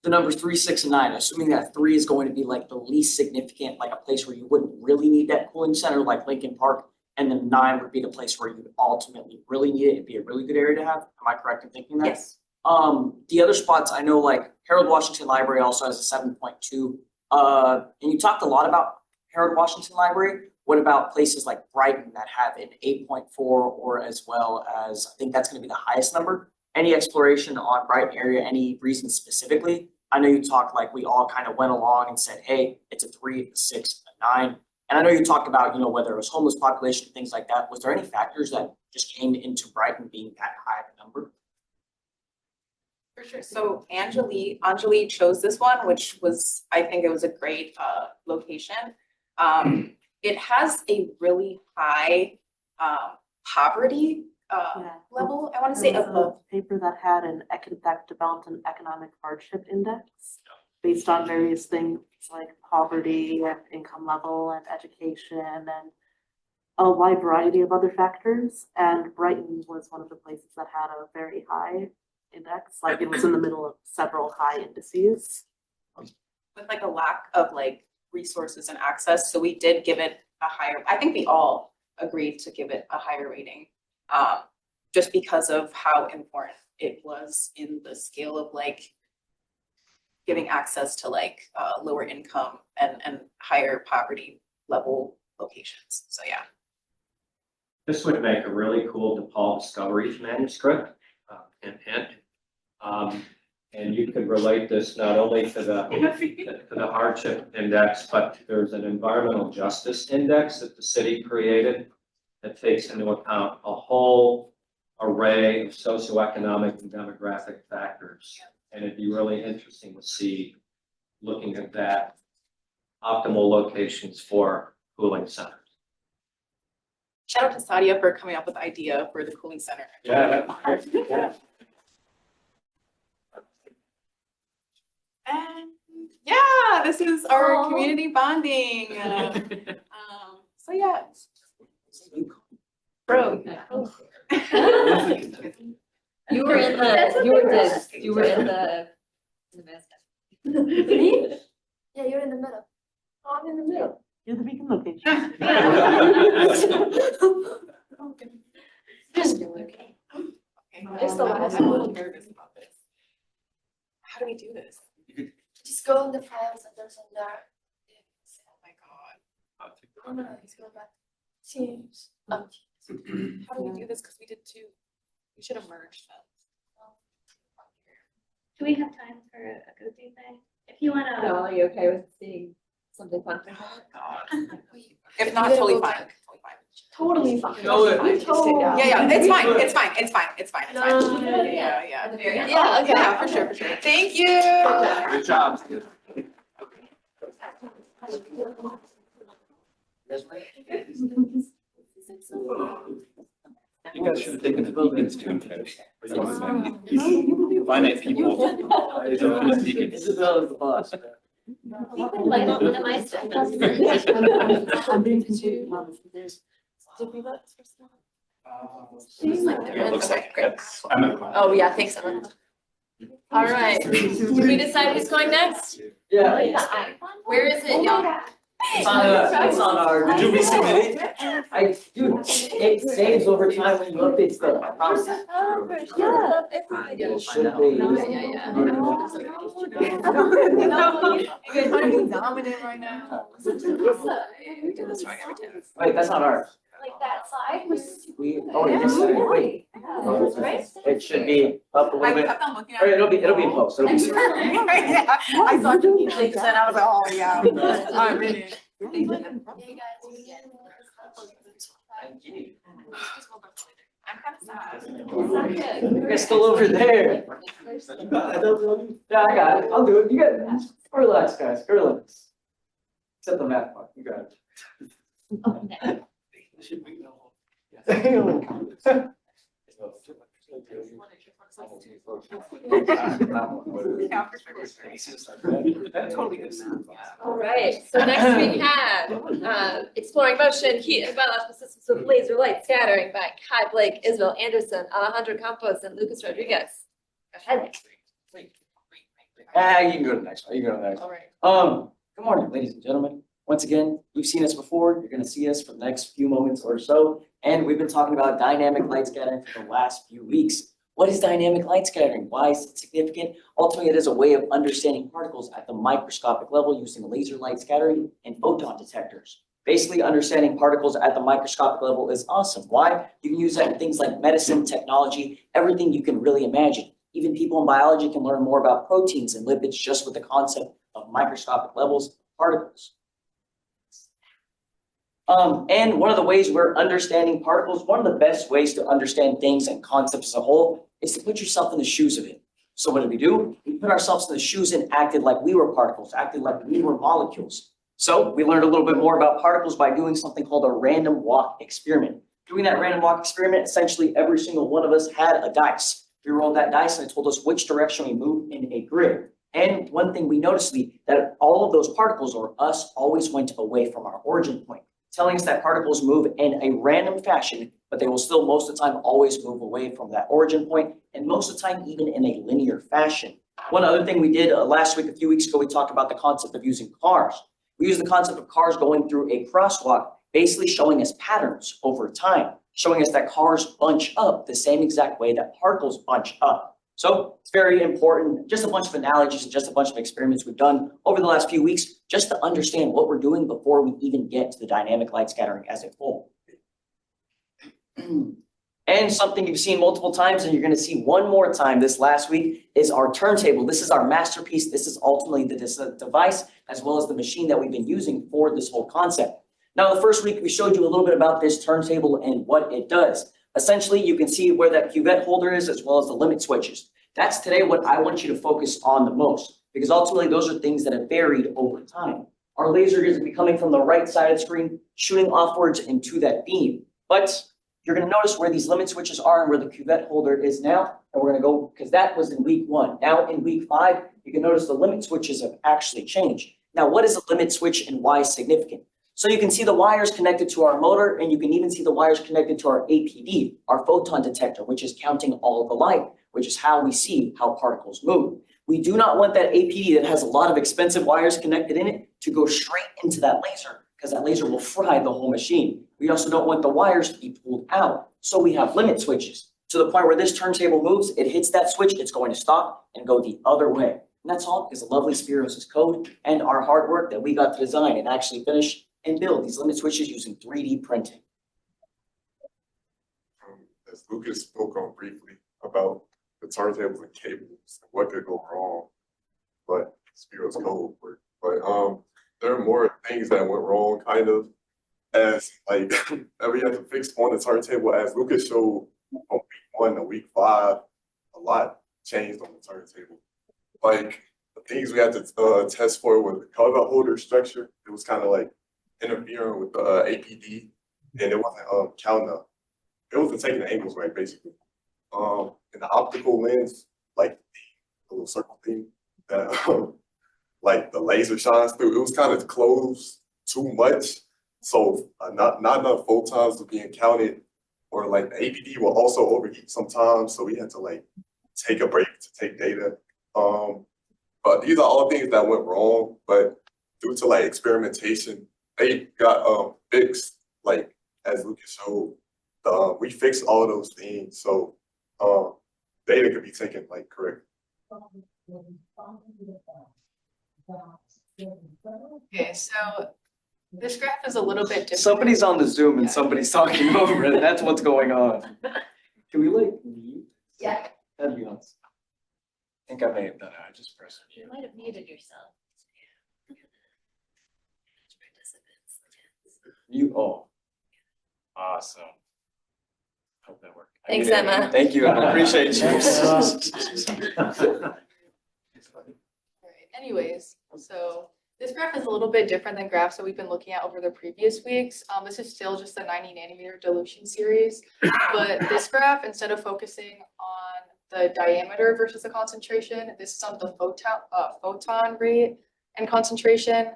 the numbers 3, 6, and 9, assuming that 3 is going to be like the least significant, like a place where you wouldn't really need that cooling center like Lincoln Park, and then 9 would be the place where you would ultimately really need it. It'd be a really good area to have. Am I correct in thinking that? Yes. The other spots I know, like Harold Washington Library also has a 7.2. And you talked a lot about Harold Washington Library. What about places like Brighton that have an 8.4, or as well as, I think that's going to be the highest number? Any exploration on Brighton area, any reason specifically? I know you talked like we all kind of went along and said, hey, it's a 3, a 6, a 9. And I know you talked about, whether it was homeless population, things like that. Was there any factors that just came into Brighton being that high of a number? For sure. So Anjali chose this one, which was, I think it was a great location. It has a really high poverty level, I want to say. There was a paper that had that developed an economic hardship index based on various things like poverty and income level and education and a wide variety of other factors. And Brighton was one of the places that had a very high index, like it was in the middle of several high indices. With like a lack of like resources and access. So we did give it a higher, I think we all agreed to give it a higher rating. Just because of how important it was in the scale of like giving access to like lower income and higher poverty level locations. So yeah. This would make a really cool DePaul Discoveries manuscript, hint, hint. And you could relate this not only to the hardship index, but there's an environmental justice index that the city created that takes into account a whole array of socioeconomic and demographic factors. And it'd be really interesting to see, looking at that, optimal locations for cooling centers. Shout out to Sadia for coming up with the idea for the cooling center. Yeah. And yeah, this is our community bonding. So yeah. Bro. You were in the Me? Yeah, you're in the middle. Oh, I'm in the middle. You're the beacon location. Just Okay. It's the last I'm a one. little nervous about this. How do we do this? Just go in the files and there's in there. Oh my god. Oh no, let's go back. Teams. How do we do this? Because we did two. We should have merged them. Do we have time for a go-to thing? If you wanna. No, are you okay with seeing something fun? If not, You gotta totally go fine. back. Totally fine. Totally fine. No, Yeah, it's fine. It's fine. It's fine. It's fine. It's No, fine. no, Yeah. At the very end? Yeah, okay. Yeah, for sure, for sure. Thank you. Good job. You guys should have taken the beacons too. Finite people. Isabella's the boss. We could like minimize it. Yeah, it looks like that's, Oh, yeah, thanks, Emma. All right, did we decide who's going next? Yeah. Where is it, y'all? It's on our. Did you resubmit it? Dude, it saves over time when you update stuff, I promise. It should be. You guys want to be dominant right now? We do this right every time. Wait, that's not ours. Like that side? Wait. It should be up a I little bit. kept on looking at Or it. it'll be in post, it'll be. Yeah, I saw you like that, I was like, oh yeah. I'm in it. I'm kind of sad. You're still over there. Yeah, I got it. I'll do it. You got it. Relax, guys. Relax. Except the math part. You got it. Yeah, for sure. That totally is. All right, so next we have exploring motion, heat, and biological systems with laser light scattering by Kai Blake, Isabel Anderson, Alejandro Campos, and Lucas Rodriguez. Go ahead. You can go to the next one. You can go to the next All right. one. Good morning, ladies and gentlemen. Once again, you've seen us before. You're going to see us for the next few moments or so. And we've been talking about dynamic light scattering for the last few weeks. What is dynamic light scattering? Why is it significant? Ultimately, it is a way of understanding particles at the microscopic level using laser light scattering and photon detectors. Basically, understanding particles at the microscopic level is awesome. Why? You can use that in things like medicine, technology, everything you can really imagine. Even people in biology can learn more about proteins and lipids just with the concept of microscopic levels of particles. And one of the ways we're understanding particles, one of the best ways to understand things and concepts as a whole is to put yourself in the shoes of it. So what do? We put ourselves in the shoes and acted like we were particles, acted like we were molecules. So we learned a little bit more about particles by doing something called a random walk experiment. Doing that random walk experiment, essentially every single one of us had a dice. We rolled that dice and it told us which direction we moved in a grid. And one thing we noticed that all of those particles, or us, always went away from our origin point, telling us that particles move in a random fashion, but they will still most of the time always move away from that origin point, and most of the time even in a linear fashion. One other thing we did last week, a few weeks ago, we talked about the concept of using cars. We used the concept of cars going through a crosswalk basically showing us patterns over time, showing us that cars bunch up the same exact way that particles bunch up. So it's very important, just a bunch of analogies and just a bunch of experiments we've done over the last few weeks, just to understand what we're doing before we even get to the dynamic light scattering as a whole. And something you've seen multiple times and you're going to see one more time this last week is our turntable. This is our masterpiece. This is ultimately the device as well as the machine that we've been using for this whole concept. Now, the first week we showed you a little bit about this turntable and what it does. Essentially, you can see where that cuvette holder is as well as the limit switches. That's today what I want you to focus on the most, because ultimately those are things that have varied over time. Our laser is going to be coming from the right side of the screen, shooting offwards into that beam. But you're going to notice where these limit switches are and where the cuvette holder is now. And we're going to go, because that was in week 1. Now in week 5, you can notice the limit switches have actually changed. Now, what is a limit switch and why significant? So you can see the wires connected to our motor, and you can even see the wires connected to our APD, our photon detector, which is counting all of the light, which is how we see how particles move. We do not want that APD that has a lot of expensive wires connected in it to go straight into that laser, because that laser will fry the whole machine. We also don't want the wires to be pulled out. So we have limit switches to the point where this turntable moves, it hits that switch, it's going to stop and go the other way. And that's all because of lovely Spiros' code and our hard work that we got to design and actually finish and build these limit switches using 3D printing. As Lucas spoke on briefly about the turntables and cables and what could go wrong, but Spiro's code worked. But there are more things that went wrong, kind of, as like that we had to fix on the turntable. As Lucas showed on week 1 to week 5, a lot changed on the turntable. Like the things we had to test for with the cover holder structure, it was kind of like interfering with the APD, and it wasn't counting up. It wasn't taking the angles right, basically. And the optical lens, like the little circle thing that like the laser shines through, it was kind of closed too much. So not enough photons were being counted, or like the APD will also overheat sometimes. So we had to like take a break to take data. But these are all things that went wrong, but due to like experimentation, they got fixed, like as Lucas showed. We fixed all of those things, so data could be taken like correct. Okay, so this graph is a little bit different. Somebody's on the Zoom and somebody's talking over it. That's what's going on. Can we like mute? Yeah. That'd be awesome. I think I may have done it. I just pressed it. You might have muted yourself. You awesome. Hope that worked. Thanks, Emma. Thank you. I appreciate you. Alright, anyways, so this graph is a little bit different than graphs that we've been looking at over the previous weeks. This is still just the 90 nanometer dilution series, but this graph, instead of focusing on the diameter versus the concentration, this is on the photon rate and concentration.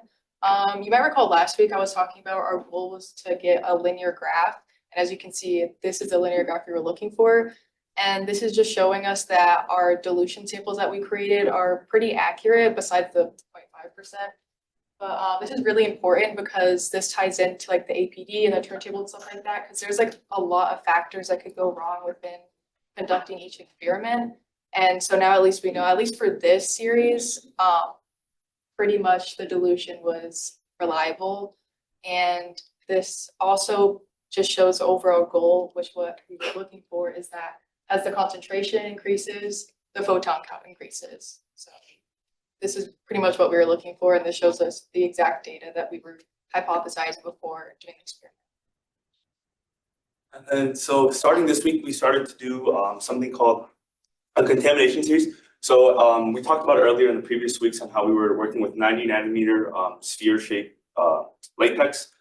You might recall last week I was talking about our goal was to get a linear graph. And as you can see, this is the linear graph we were looking for. And this is just showing us that our dilution samples that we created are pretty accurate besides the 0.5%. But this is really important because this ties into like the APD and the turntable and stuff like that, because there's like a lot of factors that could go wrong within conducting each experiment. And so now at least we know, at least for this series, pretty much the dilution was reliable. And this also just shows the overall goal, which what we were looking for is that as the concentration increases, the photon count increases. So this is pretty much what we were looking for, and this shows us the exact data that we were hypothesizing before doing the experiment. And then, so starting this week, we started to do something called a contamination series. So we talked about earlier in the previous weeks on how we were working with 90 nanometer sphere-shaped latex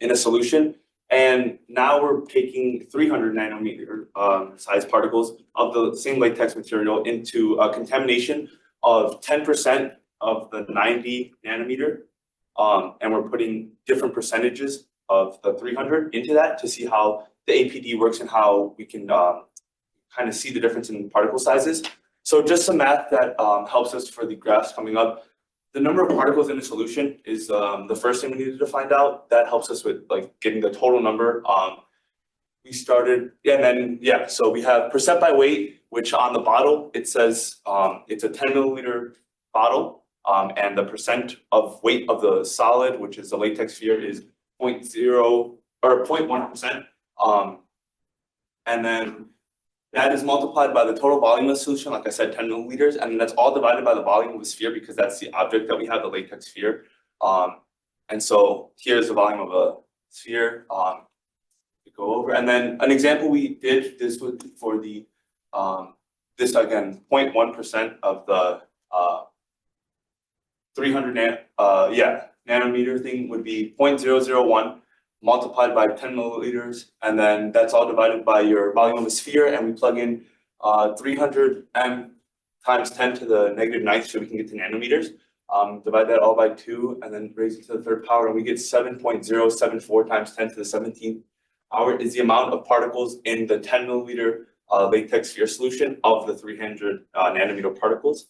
in a solution. And now we're taking 300 nanometer size particles of the same latex material into a contamination of 10% of the 90 nanometer. And we're putting different percentages of the 300 into that to see how the APD works and how we can kind of see the difference in particle sizes. So just some math that helps us for the graphs coming up. the number of particles in a solution is the first thing we needed to find out. That helps us with like getting the total number. We started, and then, yeah, so we have percent by weight, which on the bottle, it says it's a 10 milliliter bottle. And the percent of weight of the solid, which is the latex sphere, is 0.1%. And then that is multiplied by the total volume of the solution, like I said, 10 milliliters, and that's all divided by the volume of the sphere because that's the object that we have, the latex sphere. And so here's the volume of a sphere. To go over, and then an example we did this would for the this again 0.1% of the 300 nanometer thing would be 0.001 multiplied by 10 milliliters, and then that's all divided by your volume of a sphere, and we plug in 300 m times 10 to the negative ninth so we can get to nanometers. Divide that all by 2 and then raise it to the third power, and we get 7.074 times 10 to the 17th power is the amount of particles in the 10 milliliter latex sphere solution of the 300 nanometer particles.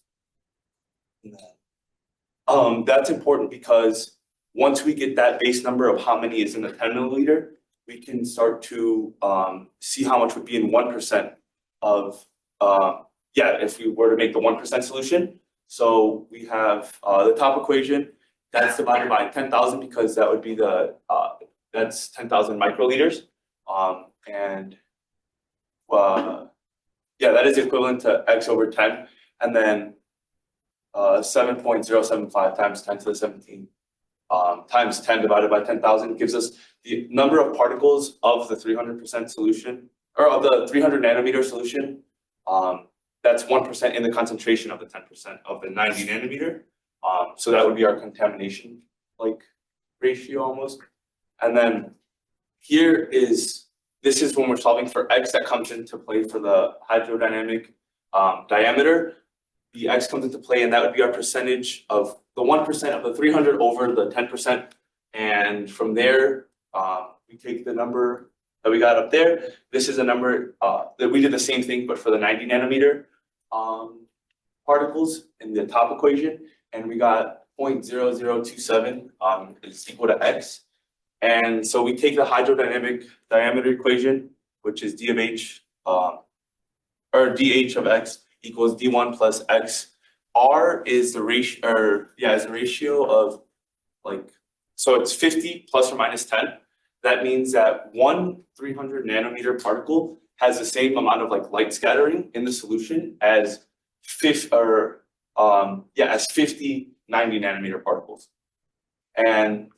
That's important because once we get that base number of how many is in the 10 milliliter, we can start to see how much would be in 1% of, if we were to make the 1% solution. So we have the top equation, that's divided by 10,000 because that would be the, that's 10,000 microliters. That is equivalent to x over 10. And then 7.075 times 10 to the 17 times 10 divided by 10,000 gives us the number of particles of the 300% solution, or of the 300 nanometer solution. That's 1% in the concentration of the 10% of the 90 nanometer. So that would be our contamination ratio almost. And then this is when we're solving for x that comes into play for the hydrodynamic diameter. The x comes into play, and that would be our percentage of the 1% of the 300 over the 10%. And from there, we take the number that we got up there. This is a number that we did the same thing, but for the 90 nanometer particles in the top equation. And we got 0.0027 is equal to x. And so we take the hydrodynamic diameter equation, which is d of h, or dh of x equals d1 plus x. R is the ratio, is the ratio of so it's 50 plus or minus 10. That means that one 300 nanometer particle has the same amount of light scattering in the solution as 50 90 nanometer particles. And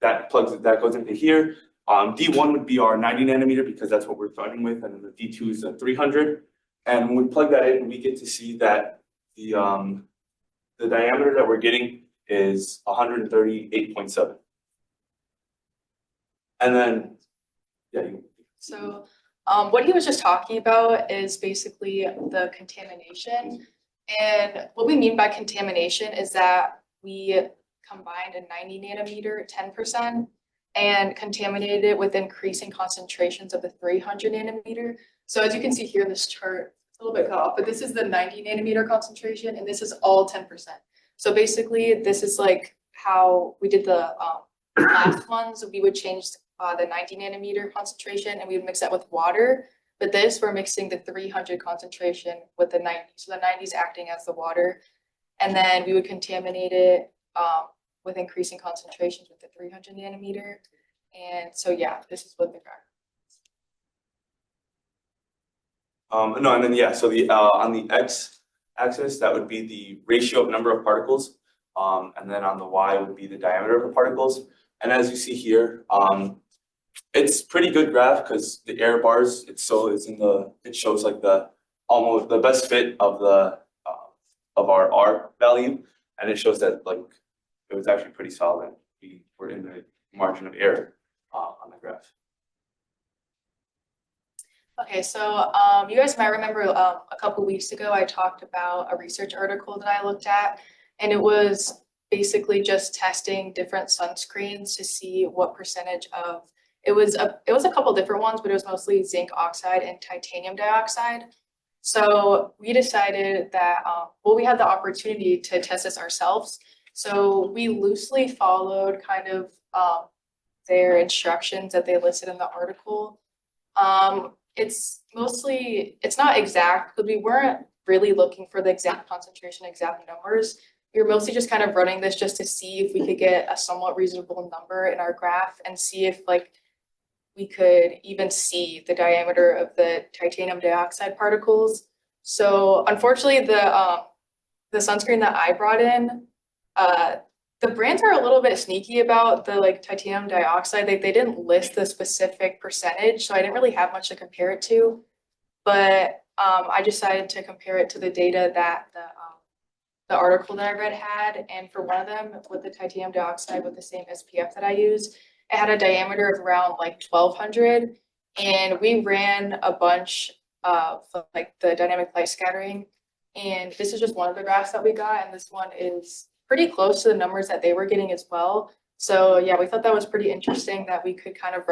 that goes into here. D1 would be our 90 nanometer because that's what we're starting with, and then the D2 is a 300. And when we plug that in, we get to see that the diameter that we're getting is 138.7. And then, So what he was just talking about is basically the contamination. And what we mean by contamination is that we combined a 90 nanometer 10% and contaminated it with increasing concentrations of the 300 nanometer. So as you can see here in this chart, it's a little bit cut off, but this is the 90 nanometer concentration, and this is all 10%. So basically, this is how we did the last ones. We would change the 90 nanometer concentration, and we would mix that with water. But this, we're mixing the 300 concentration with the 90. So the 90 is acting as the water, and then we would contaminate it with increasing concentrations with the 300 nanometer. And so this is what the graph. So the on the x-axis, that would be the ratio of number of particles, and then on the y would be the diameter of the particles. And as you see here, it's pretty good graph because the error bars it shows almost the best fit of the of our R value, and it shows that it was actually pretty solid. We were in the margin of error on the graph. Okay, so you guys might remember a couple weeks ago I talked about a research article that I looked at, and it was basically just testing different sunscreens to see what percentage of it was a couple different ones, but it was mostly zinc oxide and titanium dioxide. So we decided that we had the opportunity to test this ourselves, So we loosely followed kind of their instructions that they listed in the article. It's not exact, because we weren't really looking for the exact concentration, exact numbers. We were mostly just kind of running this just to see if we could get a somewhat reasonable number in our graph and see if like we could even see the diameter of the titanium dioxide particles. So unfortunately, the sunscreen that I brought in, the brands are a little bit sneaky about the like titanium dioxide. They didn't list the specific percentage, so I didn't really have much to compare it to. But I decided to compare it to the data that the article that I read had, and for one of them with the titanium dioxide with the same SPF that I used, it had a diameter of around like 1200, and we ran a bunch of like the dynamic light scattering, and this is just one of the graphs that we got, and this one is pretty close to the numbers that they were getting as well. So yeah, we thought that was pretty interesting that we could kind of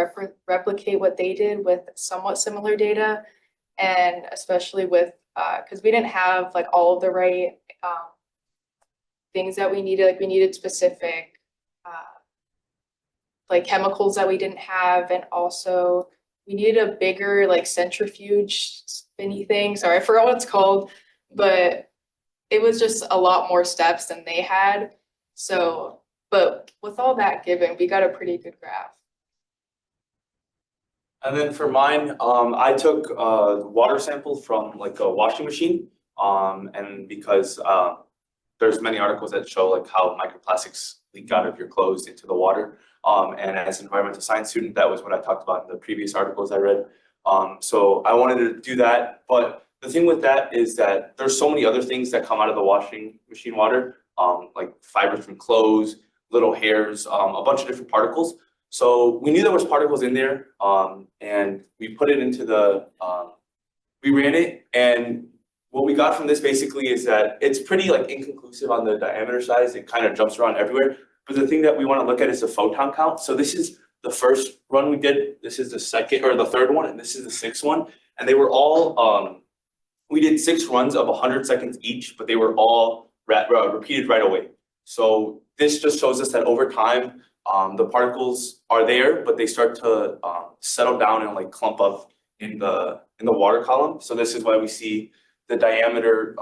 replicate what they did with somewhat similar data, and especially with because we didn't have like all of the right things that we needed. Like we needed specific like chemicals that we didn't have, and also we needed a bigger like centrifuge spinny thing. Sorry, I forgot what it's called, but it was just a lot more steps than they had. So, but with all that given, we got a pretty good graph. And then for mine, I took a water sample from like a washing machine, and because there's many articles that show like how microplastics leak out of your clothes into the water. And as an environmental science student, that was what I talked about in the previous articles I read. So I wanted to do that, but the thing with that is that there's so many other things that come out of the washing machine water, like fibers from clothes, little hairs, a bunch of different particles. So we knew there was particles in there, and we put it into the, we ran it, and what we got from this basically is that it's pretty like inconclusive on the diameter size. It kind of jumps around everywhere. But the thing that we want to look at is the photon count. So this is the first run we did. This is the second or the third one, and this is the sixth one. And they were all, we did 6 runs of 100 seconds each, but they were all repeated right away. So this just shows us that over time, the particles are there, but they start to settle down and like clump up in the water column. So this is why we see the diameter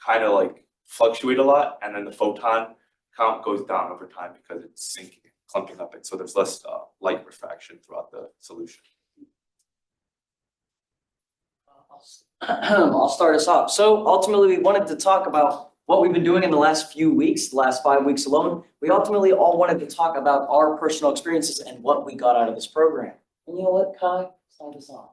kind of like fluctuate a lot, and then the photon count goes down over time because it's sinking, clumping up it. So there's less light refraction throughout the solution. I'll start us off. So ultimately, we wanted to talk about what we've been doing in the last few weeks, the last 5 weeks alone. We ultimately all wanted to talk about our personal experiences and what we got out of this program. And you know what, Kai? Start us off.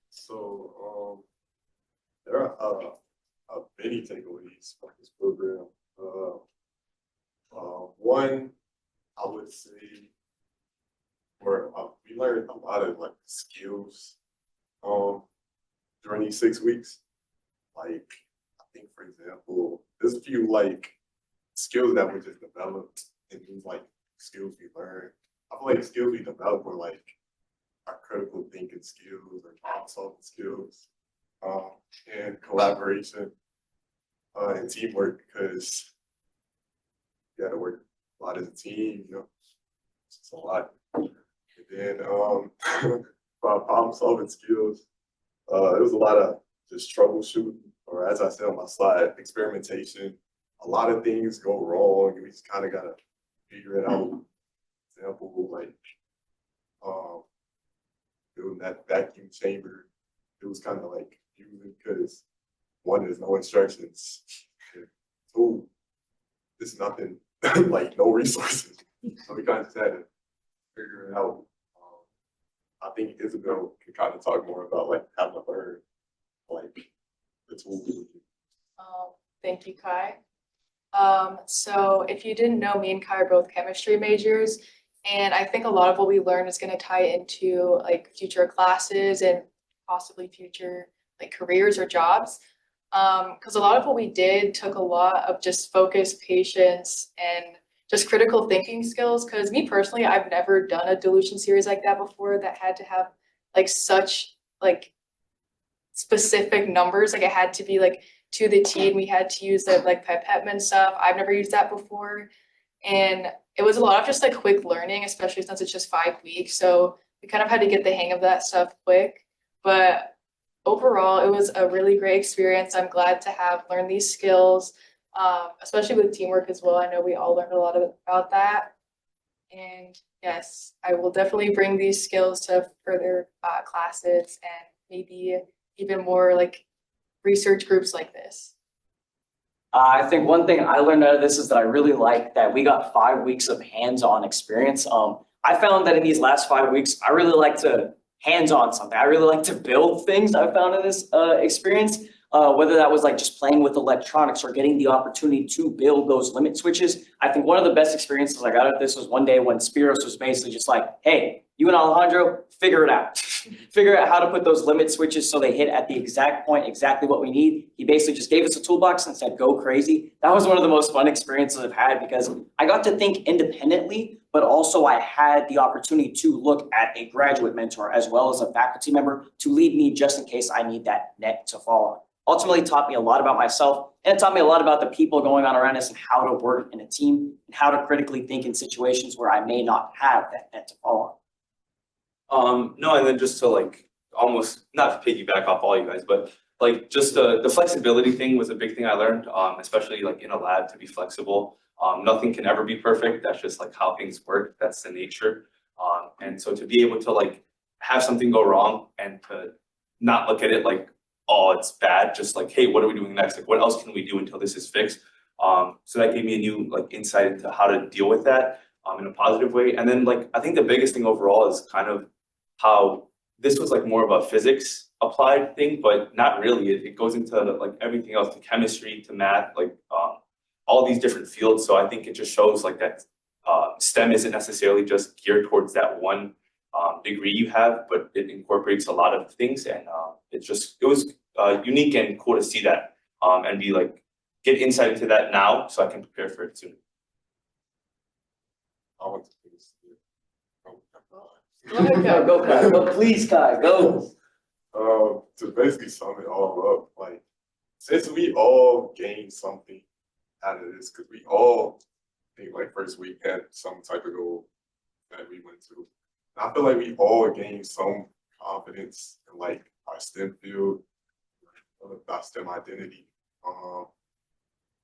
So, there are many takeaways from this program. One, I would say, we learned a lot of like skills during these 6 weeks. Like, I think, for example, there's a few like skills that we just developed, and these like skills we learned. I feel like the skills we developed were like our critical thinking skills or problem solving skills, and collaboration, and teamwork, because you gotta work a lot as a team, you know, it's just a lot. And then about problem solving skills, it was a lot of just troubleshooting, or as I said on my slide, experimentation. A lot of things go wrong, and we just kind of gotta figure it out. For example, like doing that vacuum chamber, it was kind of like confusing because one, there's no instructions, and two, there's nothing, like no resources. So we kind of just had to figure it out. I think Isabel can kind of talk more about like how to learn like the tools. Thank you, Kai. So if you didn't know, me and Kai are both chemistry majors, and I think a lot of what we learn is going to tie into like future classes and possibly future like careers or jobs. Because a lot of what we did took a lot of just focus, patience, and just critical thinking skills. Because me personally, I've never done a dilution series like that before that had to have like such like specific numbers, like it had to be like to the T, and we had to use the like pipette and stuff. I've never used that before. And it was a lot of just like quick learning, especially since it's just 5 weeks. So we kind of had to get the hang of that stuff quick. But overall, it was a really great experience. I'm glad to have learned these skills, especially with teamwork as well. I know we all learned a lot about that. And yes, I will definitely bring these skills to further classes and maybe even more like research groups like this. I think one thing I learned out of this is that I really like that we got 5 weeks of hands-on experience. I found that in these last 5 weeks, I really like to hands-on something. I really like to build things I found in this experience, whether that was like just playing with electronics or getting the opportunity to build those limit switches. I think one of the best experiences I got out of this was one day when Spiros was basically just like, hey, you and Alejandro, figure it out. Figure out how to put those limit switches so they hit at the exact point, exactly what we need. He basically just gave us a toolbox and said, go crazy. That was one of the most fun experiences I've had because I got to think independently, but also I had the opportunity to look at a graduate mentor as well as a faculty member to lead me just in case I need that net to fall on. Ultimately taught me a lot about myself, and it taught me a lot about the people going on around us and how to work in a team and how to critically think in situations where I may not have that net to fall on. No, and then just to like almost not to piggyback off all you guys, but like just the flexibility thing was a big thing I learned, especially like in a lab to be flexible. Nothing can ever be perfect. That's just like how things work. That's the nature. And so to be able to like have something go wrong and to not look at it like, oh, it's bad. Just like, hey, what are we doing next? Like, what else can we do until this is fixed? So that gave me a new like insight into how to deal with that in a positive way. And then like I think the biggest thing overall is kind of how this was like more of a physics applied thing, but not really. It goes into like everything else, to chemistry, to math, like all these different fields. So I think it just shows like that STEM isn't necessarily just geared towards that one degree you have, but it incorporates a lot of things. And it was unique and cool to see that and be like, get insight into that now so I can prepare for it soon. I want to do this. Go ahead, go, Kai. Go, please, Kai, go. To basically sum it all up, like, since we all gained something out of this, because we all, I think like first week had some type of goal that we went to. And I feel like we all gained some confidence in like our STEM field, our STEM identity.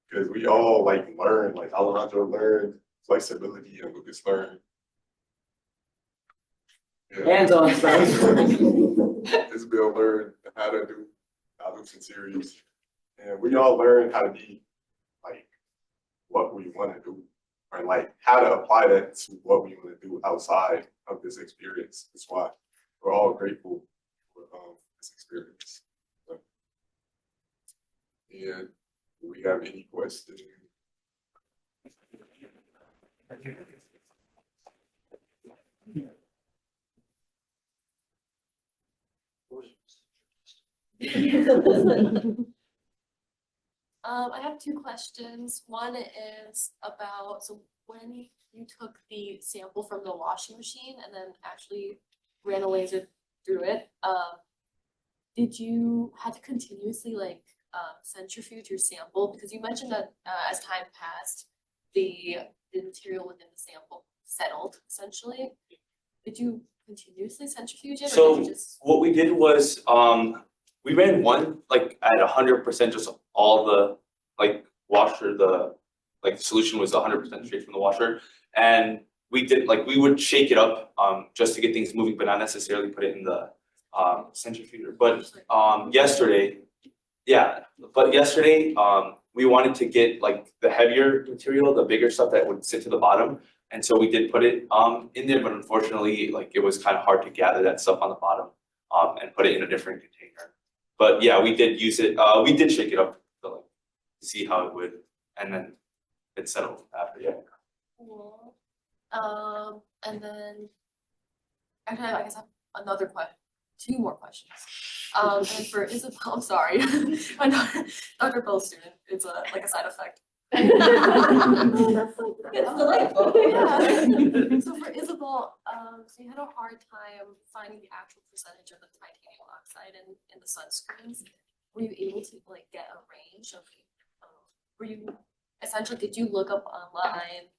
Because we all like learned, like Alejandro learned flexibility and Lucas learned. Hands-on stuff. Isabel learned how to do adoption series. And we all learned how to be like what we want to do, or like how to apply that to what we want to do outside of this experience. That's why we're all grateful for this experience. And do we have any questions? I have two questions. One is about, so when you took the sample from the washing machine and then actually ran a laser through it, did you have to continuously like centrifuge your sample? Because you mentioned that as time passed, the material within the sample settled essentially. Did you continuously centrifuge it? Or So did you just... what we did was we ran one like at 100%, just all the like washer, the like solution was 100% straight from the washer, and we did like we would shake it up just to get things moving, but not necessarily put it in the centrifuger. But yesterday we wanted to get like the heavier material, the bigger stuff that would sit to the bottom. And so we did put it in there, but unfortunately, like it was kind of hard to gather that stuff on the bottom and put it in a different container. But yeah, we did use it. We did shake it up to like see how it would, and then it settled after. Yeah. Cool. And then actually, I guess I have another question. Two more questions. And for Isabel, I'm sorry, my Dr. Bell student. It's like a side effect. It's delightful. Yeah. So for Isabel, so you had a hard time finding the actual percentage of the titanium oxide in the sunscreens. Were you able to like get a range of, were you, essentially, did you look up online,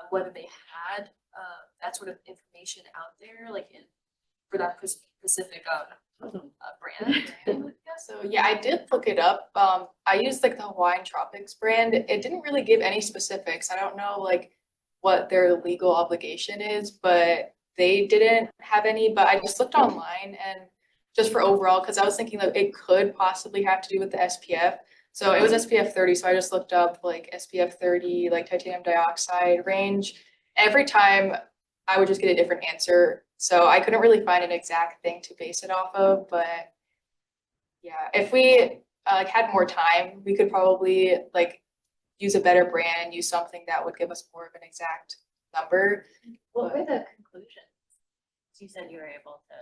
whether they had, that sort of information out there, like for that specific, brand? So yeah, I did look it up. I used like the Hawaiian Tropics brand. It didn't really give any specifics. I don't know like what their legal obligation is, but they didn't have any. But I just looked online and just for overall, because I was thinking that it could possibly have to do with the SPF. So it was SPF 30. So I just looked up like SPF 30, like titanium dioxide range. Every time I would just get a different answer. So I couldn't really find an exact thing to base it off of, but yeah, if we like had more time, we could probably like use a better brand, use something that would give us more of an exact number. What were the conclusions? You said you were able to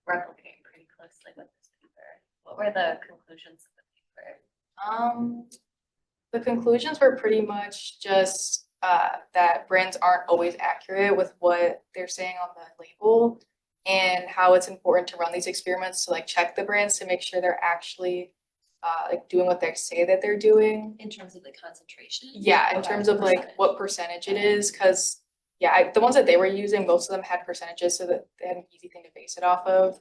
replicate pretty closely with this paper. What were the conclusions of the paper? The conclusions were pretty much just that brands aren't always accurate with what they're saying on the label, and how it's important to run these experiments to like check the brands to make sure they're actually like doing what they say that they're doing. In terms of the concentration? Yeah, in terms of like what percentage it is, because yeah, the ones that they were using, most of them had percentages so that they had an easy thing to base it off of.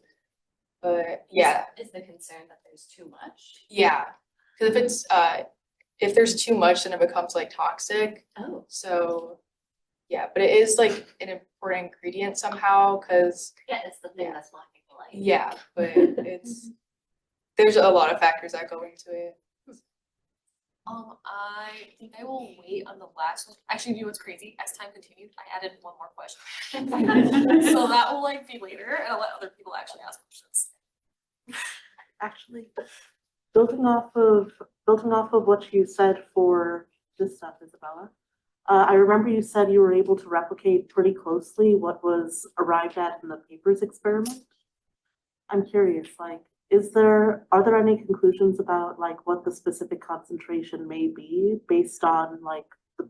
But yeah. Is the concern that there's too much? Yeah, because if there's too much, then it becomes like toxic. Oh. So yeah, but it is like an important ingredient somehow, because yeah, it's the thing that's blocking the light. Yeah, but there's a lot of factors that go into it. I think I will wait on the last one. Actually, you know what's crazy? As time continued, I added one more question. So that will like be later, and I'll let other people actually ask questions. Actually, building off of what you said for this stuff, Isabella, I remember you said you were able to replicate pretty closely what was arrived at in the papers experiment. I'm curious, like, are there any conclusions about like what the specific concentration may be based on like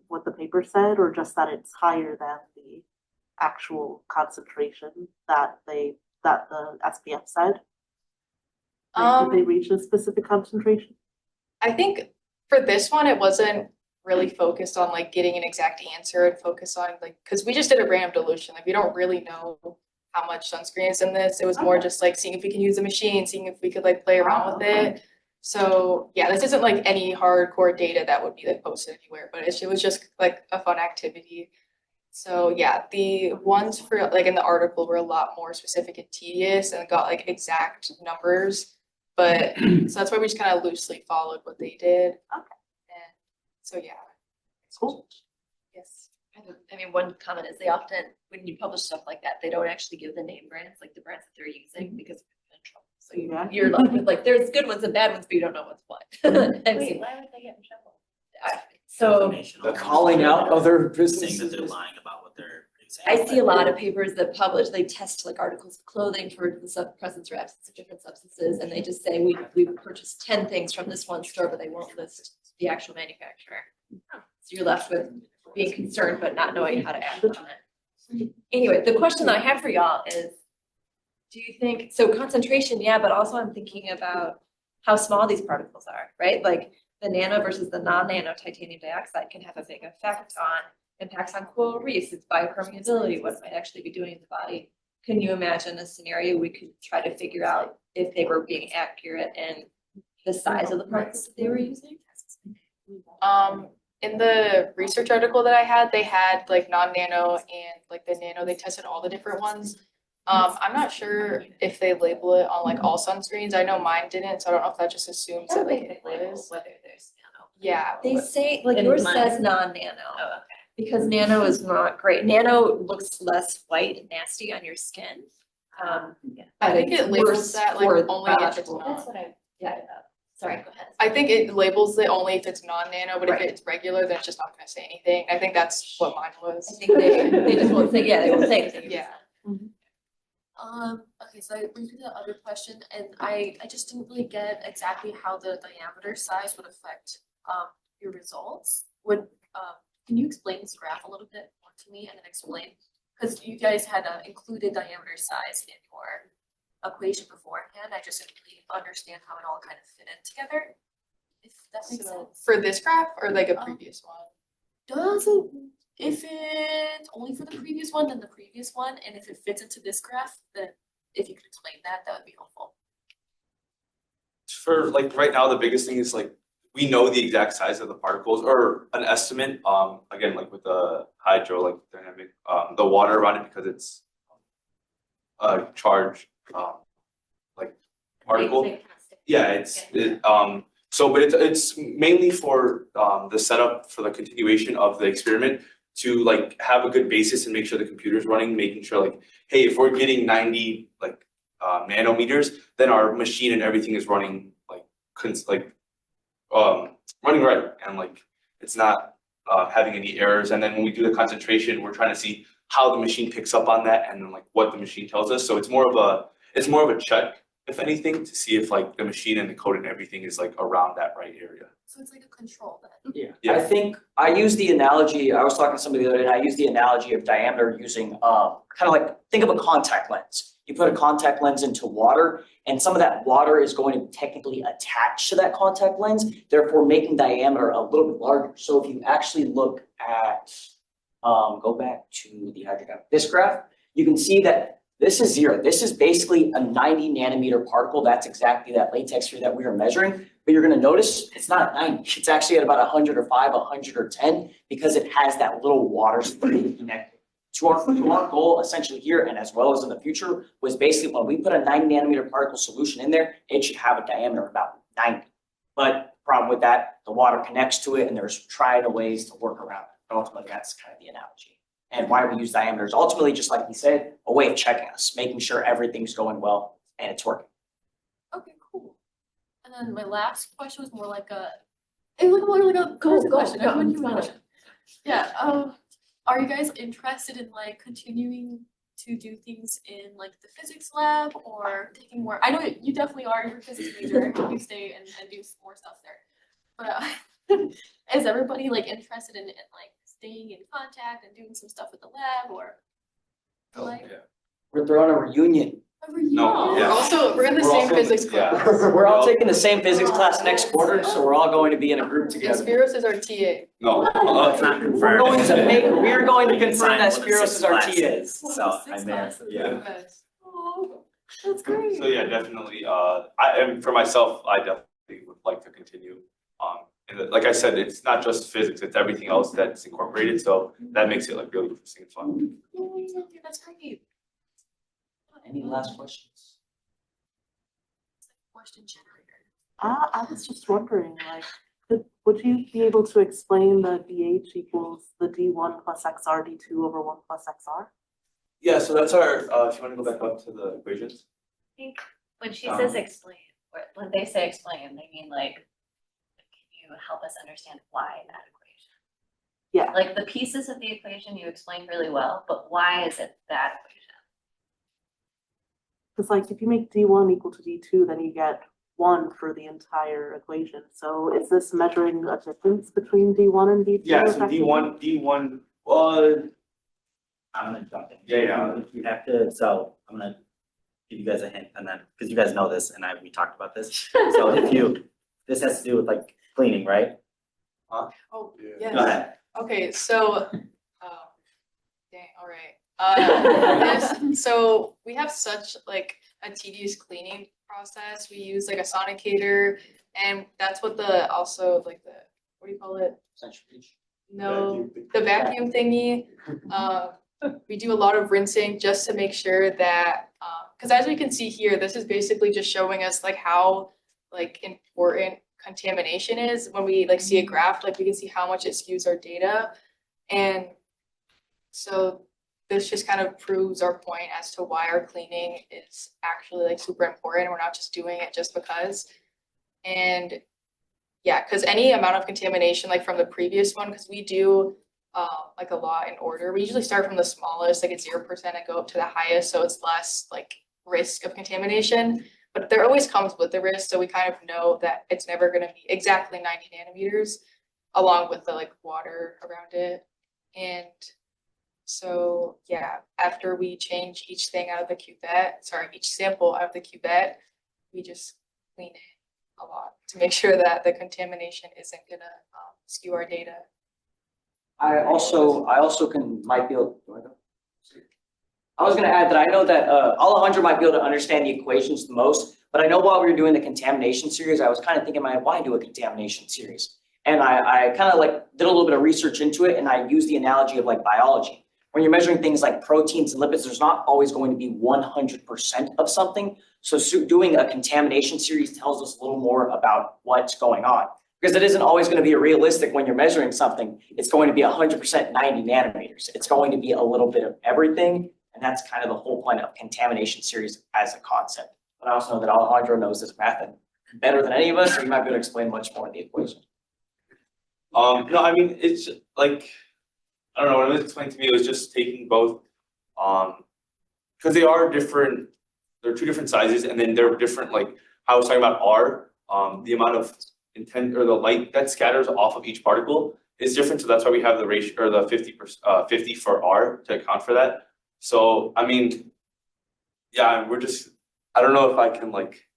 what the paper said, or just that it's higher than the actual concentration that the SPF said? Like, did they reach a specific concentration? I think for this one, it wasn't really focused on like getting an exact answer and focus on like, because we just did a random dilution. Like we don't really know how much sunscreen is in this. It was more just like seeing if we can use the machine, seeing if we could like play around with it. So yeah, this isn't like any hardcore data that would be like posted anywhere, but it was just like a fun activity. So yeah, the ones for like in the article were a lot more specific and tedious and got like exact numbers. But so that's why we just kind of loosely followed what they did. Okay. And so yeah. Cool. Yes. I mean, one comment is they often, when you publish stuff like that, they don't actually give the name brands, like the brands that they're using, because they're in trouble. So you're left with like, there's good ones and bad ones, but you don't know what's what. And Wait, why would they get in trouble? So The calling out other Saying businesses. that they're lying about what they're using. I see a lot of papers that publish, they test like articles of clothing for the presence or absence of different substances, and they just say we purchased 10 things from this one store, but they won't list the actual manufacturer. So you're left with being concerned but not knowing how to act on it. Anyway, the question that I have for y'all is, do you think, so concentration, yeah, but also I'm thinking about how small these particles are, right? Like the nano versus the non-nano titanium dioxide can have a big effect on impacts on coral reefs, its biopermeability, what it might actually be doing in the body. Can you imagine a scenario we could try to figure out if they were being accurate in the size of the particles that they were using? In the research article that I had, they had like non-nano and like the nano, they tested all the different ones. I'm not sure if they label it on like all sunscreens. I know mine didn't, so I don't know if that just assumes that like it is. Whether there's nano. Yeah. They say, like And yours mine- says non-nano. Oh, okay. Because nano is not great. Nano looks less white and nasty on your skin. I but think it's it labels worse that like for only if it's biological- not. That's what I. Yeah. Sorry, go ahead. I think it labels it only if it's non-nano, but Right. if it's regular, then it's just not gonna say anything. I think that's what mine was. I think they just won't say, yeah, they won't say anything. Yeah. Okay, so I went through the other question and I just didn't really get exactly how the diameter size would affect your results, would, can you explain this graph a little bit more to me and then explain? Because you guys had included diameter size in your equation beforehand, I just didn't really understand how it all kind of fit in together. If that makes So sense. for this graph or like a previous one? If it's only for the previous one, then the previous one, and if it fits into this graph, then if you could explain that, that would be helpful. For like right now, the biggest thing is like, we know the exact size of the particles or an estimate, again, like with the hydro, like dynamic, the water around it because it's a charged, like particle. Yeah, but it's mainly for the setup for the continuation of the experiment to like have a good basis and make sure the computer's running, making sure like, hey, if we're getting 90 like nanometers, then our machine and everything is running running right and like it's not having any errors. And then when we do the concentration, we're trying to see how the machine picks up on that and then like what the machine tells us. So it's more of a check, if anything, to see if like the machine and the code and everything is like around that right area. So it's like a control then. Yeah, I think I use the analogy, I was talking to somebody the other day, and I use the analogy of diameter using kind of like, think of a contact lens. You put a contact lens into water, and some of that water is going to technically attach to that contact lens, therefore making diameter a little bit larger. So if you actually look at, go back to the hydrograph, this graph, you can see that this is 0. This is basically a 90 nanometer particle. That's exactly that latex here that we are measuring. But you're going to notice it's not at 90. It's actually at about 105, 110, because it has that little water spray connected. To our goal essentially here, and as well as in the future, was basically when we put a 90 nanometer particle solution in there, it should have a diameter of about 90. But problem with that, the water connects to it, and there's tried ways to work around it. But ultimately, that's kind of the analogy. And why we use diameters, ultimately, just like he said, a way of checking us, making sure everything's going well and it's working. Okay, cool. And then my last question was more like more like a person question. Everyone human question. Yeah. Are you guys interested in like continuing to do things in like the physics lab or taking more? I know you definitely are. You're a physics major. You stay and do more stuff there. But is everybody like interested in like staying in contact and doing some stuff with the lab or like? Yeah. We're throwing a reunion. No, yeah. We're in the same physics class. We're all taking the same physics class next quarter, so we're all going to be in a group And together. Spiros is our TA. No. It's not confirmed. We are going to confirm that Sign Spiros is our one of the TA. six classes. So I mean, yeah. Oh, that's great. So yeah, definitely. For myself, I definitely would like to continue. And like I said, it's not just physics; it's everything else that's incorporated. So that makes it like really interesting and fun. That's great. Any last questions? Question generator. I was just wondering, like, would you be able to explain the DH equals the D1 plus XR D2 over 1 plus XR? Yeah. So that's our. If you want to go back up to the equations. I think when she says explain, or when they say explain, they mean like, can you help us understand why that equation? Yeah. Like the pieces of the equation you explained really well, but why is it that equation? Because like if you make D1 equal to D2, then you get 1 for the entire equation. So is this measuring a difference between D1 and D2? Yeah. So effectively? D1. I'm gonna jump in. Yeah. You have to, so I'm gonna give you guys a hint and then, because you guys know this and we talked about this. So this has to do with like cleaning, right? Oh, Go yes. ahead. Okay, so, dang, all right. So we have such like a tedious cleaning process. We use like a sonicator, and that's what what do you call it? Centrifuge. No, the vacuum thingy. We do a lot of rinsing just to make sure that, because as we can see here, this is basically just showing us like how like important contamination is. When we like see a graph, like we can see how much it skews our data. And so this just kind of proves our point as to why our cleaning is actually like super important. We're not just doing it just because. And yeah, because any amount of contamination like from the previous one, because we do like a lot in order. We usually start from the smallest, like at 0% and go up to the highest, so it's less like risk of contamination. But there always comes with the risk, so we kind of know that it's never going to be exactly 90 nanometers. along with the like water around it. And so, yeah, after we change each thing out of the each sample out of the cuvette, we just clean it a lot to make sure that the contamination isn't gonna skew our data. I also might be able, do I go? I was gonna add that I know that Alejandro might be able to understand the equations the most, but I know while we were doing the contamination series, I was kind of thinking in my head, why do a contamination series? And I kind of like did a little bit of research into it, and I used the analogy of like biology. When you're measuring things like proteins and lipids, there's not always going to be 100% of something. So doing a contamination series tells us a little more about what's going on. Because it isn't always going to be realistic when you're measuring something. It's going to be 100% 90 nanometers. It's going to be a little bit of everything. And that's kind of the whole point of contamination series as a concept. But I also know that Alejandro knows this method better than any of us, so he might be able to explain much more of the equation. No, I mean, it's like, I don't know, when it was explained to me, it was just taking both, because they are different, they're two different sizes, and then they're different, like, how I was talking about R, the amount of intent, or the light that scatters off of each particle is different, so that's why we have the ratio, or the 50 for R to account for that. So, I mean, yeah, we're just, I don't know if I can, like,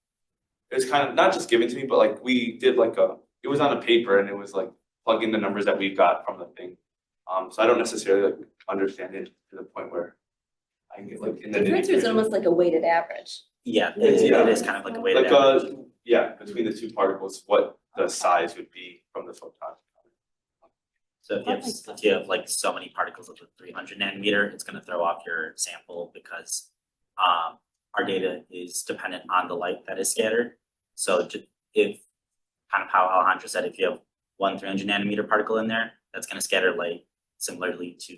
it was kind of, not just given to me, but like, we did like it was on a paper, and it was like, plug in the numbers that we've got from the thing. So I don't necessarily like understand it to the point where I can get like in the Difference is almost like a weighted average. Yeah, it is kind of like a weighted like average. yeah, between the two particles, what the size would be from the photon. So if you have like so many particles of the 300 nanometer, it's going to throw off your sample because our data is dependent on the light that is scattered. So if kind of how Alejandro said, if you have one 300 nanometer particle in there, that's going to scatter light similarly to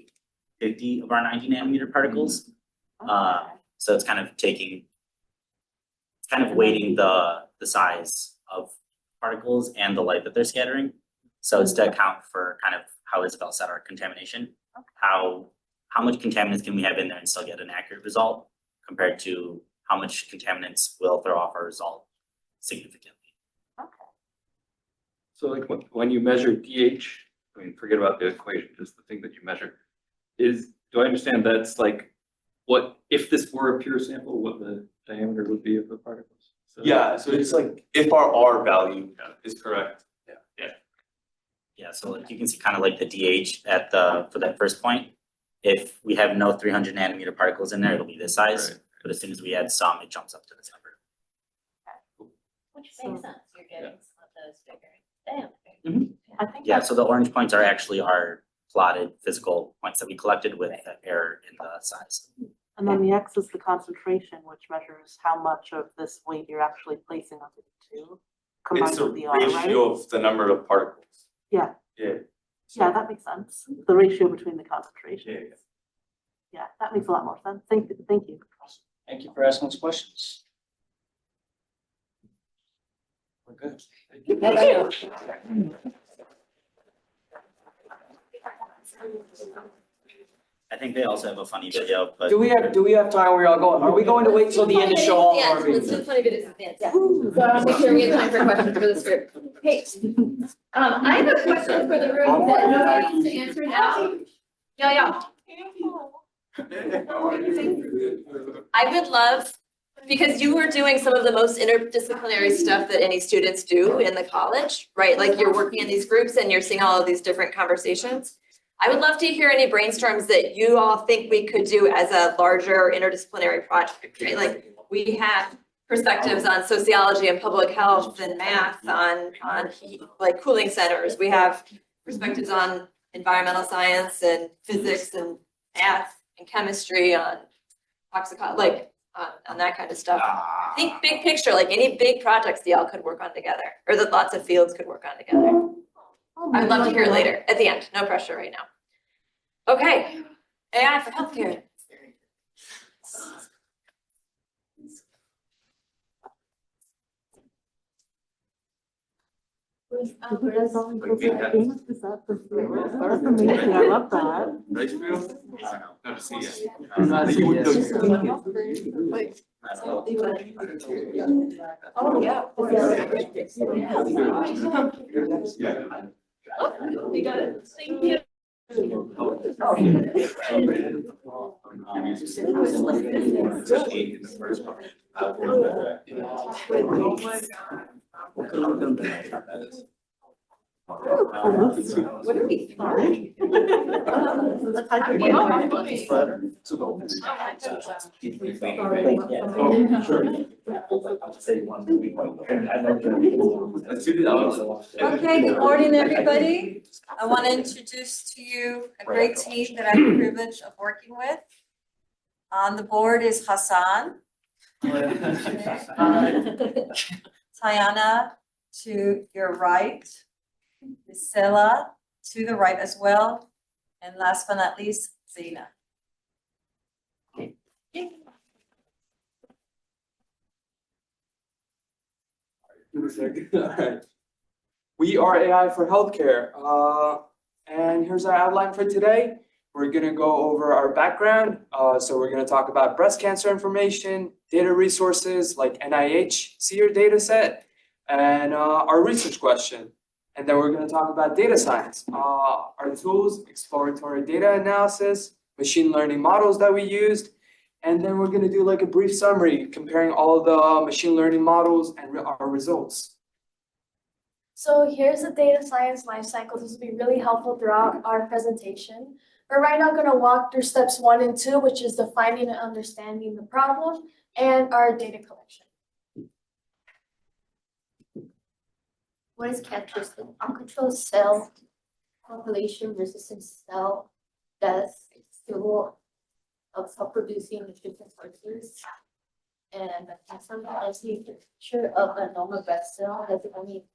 50 of our 90 nanometer particles. So it's kind of weighting the size of particles and the light that they're scattering. So it's to account for kind of how Isabel said our contamination, how much contaminants can we have in there and still get an accurate result compared to how much contaminants will throw off our result significantly. So like when you measure DH, I mean, forget about the equation, just the thing that you measure. Do I understand that's like, what, if this were a pure sample, what the diameter would be of the particles? So, Yeah, so it's like, if our R value is correct. Yeah, so like you can see kind of like the DH for that first point. If we have no 300 nanometer particles in there, it'll be this size. Right. But as soon as we add some, it jumps up to this number. Which makes sense, you're getting some of those bigger. I think so the orange points are actually our plotted physical points that we collected with the error in the size. And then the X is the concentration, which measures how much of this weight you're actually placing onto the two. It's the ratio of the number of particles. Yeah. Yeah. Yeah, that makes sense. The ratio between the concentrations. Yeah. Yeah, that makes a lot more sense. Thank you. Thank you. Thank you for asking those questions. We're good. I think they also have a funny video, but Do we have time where y'all going? Are we going to wait till the end to show all our Let's do videos? funny videos at the end, yeah. So I'll make sure we have time for questions for this group. Hey, I have a question for the room that nobody needs to answer now. Yeah. I would love, because you were doing some of the most interdisciplinary stuff that any students do in the college, right? Like you're working in these groups and you're seeing all of these different conversations. I would love to hear any brainstorms that you all think we could do as a larger interdisciplinary project, right? Like we have perspectives on sociology and public health and math on like cooling centers. We have perspectives on environmental science and physics and math and chemistry on toxicology, like on that kind of stuff. I think big picture, like any big projects that y'all could work on together, or that lots of fields could work on together. I'd love to hear later, at the end, no pressure right now. Okay, AI for healthcare. Is that that's amazing. I love that. Nice view? No, to see it. Oh, yeah. We got it. Thank you. What are we flying? Okay, good morning, everybody. I want to introduce to you a great team that I have the privilege of working with. On the board is Hassan. Tayana to your right, Priscilla to the right as well, and last but not least, Zena. Alright. We are AI for healthcare, and here's our outline for today. We're gonna go over our background, so we're gonna talk about breast cancer information, data resources like NIH SEER data set, and our research question. And then we're gonna talk about data science, our tools, exploratory data analysis, machine learning models that we used, and then we're gonna do like a brief summary comparing all the machine learning models and our results. So here's the data science lifecycle. This will be really helpful throughout our presentation. We're right now going to walk through steps 1 and 2, which is defining and understanding the problem and our data collection. What is characteristic? Uncontrolled cell population resistant cell death, still of self-producing nutrition sources. And I see a picture of a normal breast cell that's only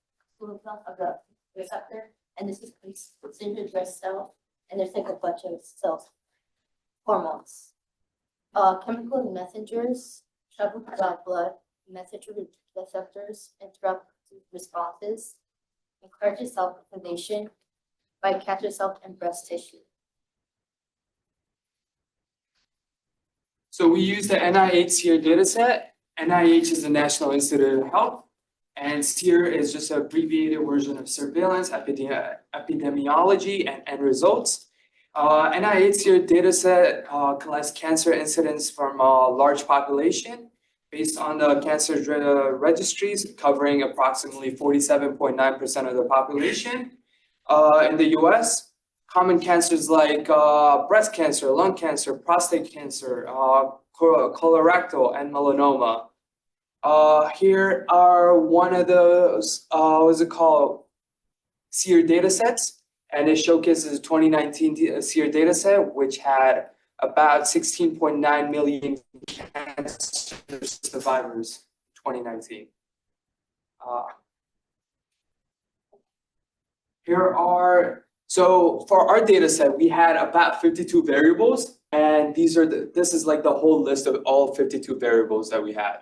of the receptor, and this is precision breast cell, and there's like a bunch of cells, hormones. Chemical messengers travel throughout blood, messenger receptors interrupt responses, encourages self-formation by cancer cells and breast tissue. So we use the NIH SEER dataset. NIH is the National Institute of Health, and SEER is just an abbreviated version of surveillance, epidemiology, and results. NIH SEER dataset collects cancer incidence from a large population based on the cancer registries covering approximately 47.9% of the population. In the US, common cancers like breast cancer, lung cancer, prostate cancer, colorectal, and melanoma. Here are one of those, SEER datasets, and it showcases the 2019 SEER dataset, which had about 16.9 million cancer survivors in 2019. So for our dataset, we had about 52 variables, and this is like the whole list of all 52 variables that we had.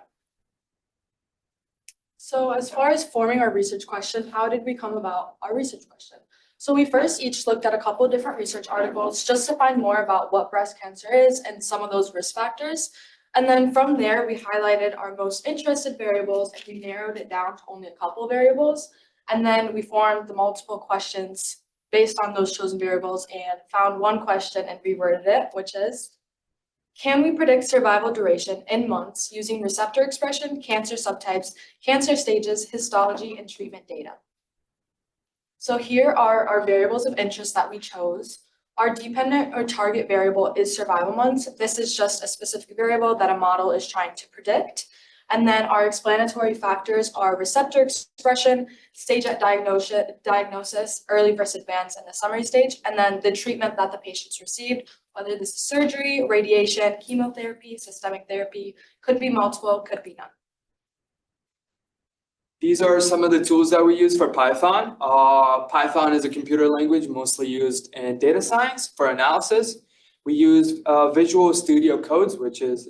So as far as forming our research question, how did we come about our research question? So we first each looked at a couple of different research articles just to find more about what breast cancer is and some of those risk factors. And then from there, we highlighted our most interested variables and we narrowed it down to only a couple of variables. And then we formed the multiple questions based on those chosen variables and found one question and reworded it, which is, can we predict survival duration in months using receptor expression, cancer subtypes, cancer stages, histology, and treatment data? So here are our variables of interest that we chose. Our dependent or target variable is survival months. This is just a specific variable that a model is trying to predict. And then our explanatory factors are receptor expression, stage at diagnosis, early versus advanced, and the summary stage, and then the treatment that the patients received, whether this is surgery, radiation, chemotherapy, systemic therapy, could be multiple, could be none. These are some of the tools that we use for Python. Python is a computer language mostly used in data science for analysis. We use Visual Studio Codes, which is,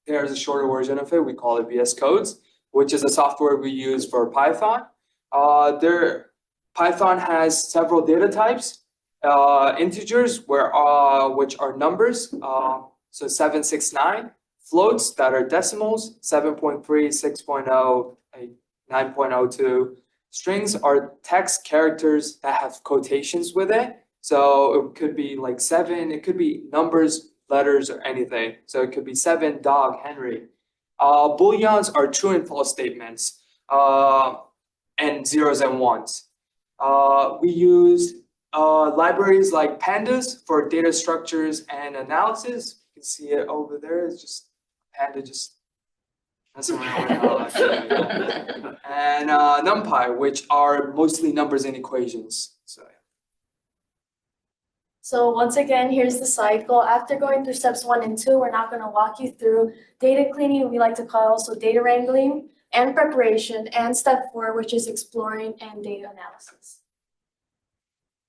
there's a shorter version of it. We call it VS Codes, which is a software we use for Python. Python has several data types, integers, which are numbers, so 769, floats that are decimals, 7.3, 6.0, 9.02, Strings are text characters that have quotations with it. So it could be like 7, it could be numbers, letters, or anything. So it could be 7, dog, Henry. Booleans are true and false statements, and zeros and ones. We use libraries like pandas for data structures and analysis. You can see it over there. It's just panda just messing around with and NumPy, which are mostly numbers and equations. So once again, here's the cycle. After going through steps 1 and 2, we're now going to walk you through data cleaning, we like to call also data wrangling and preparation, and step 4, which is exploring and data analysis.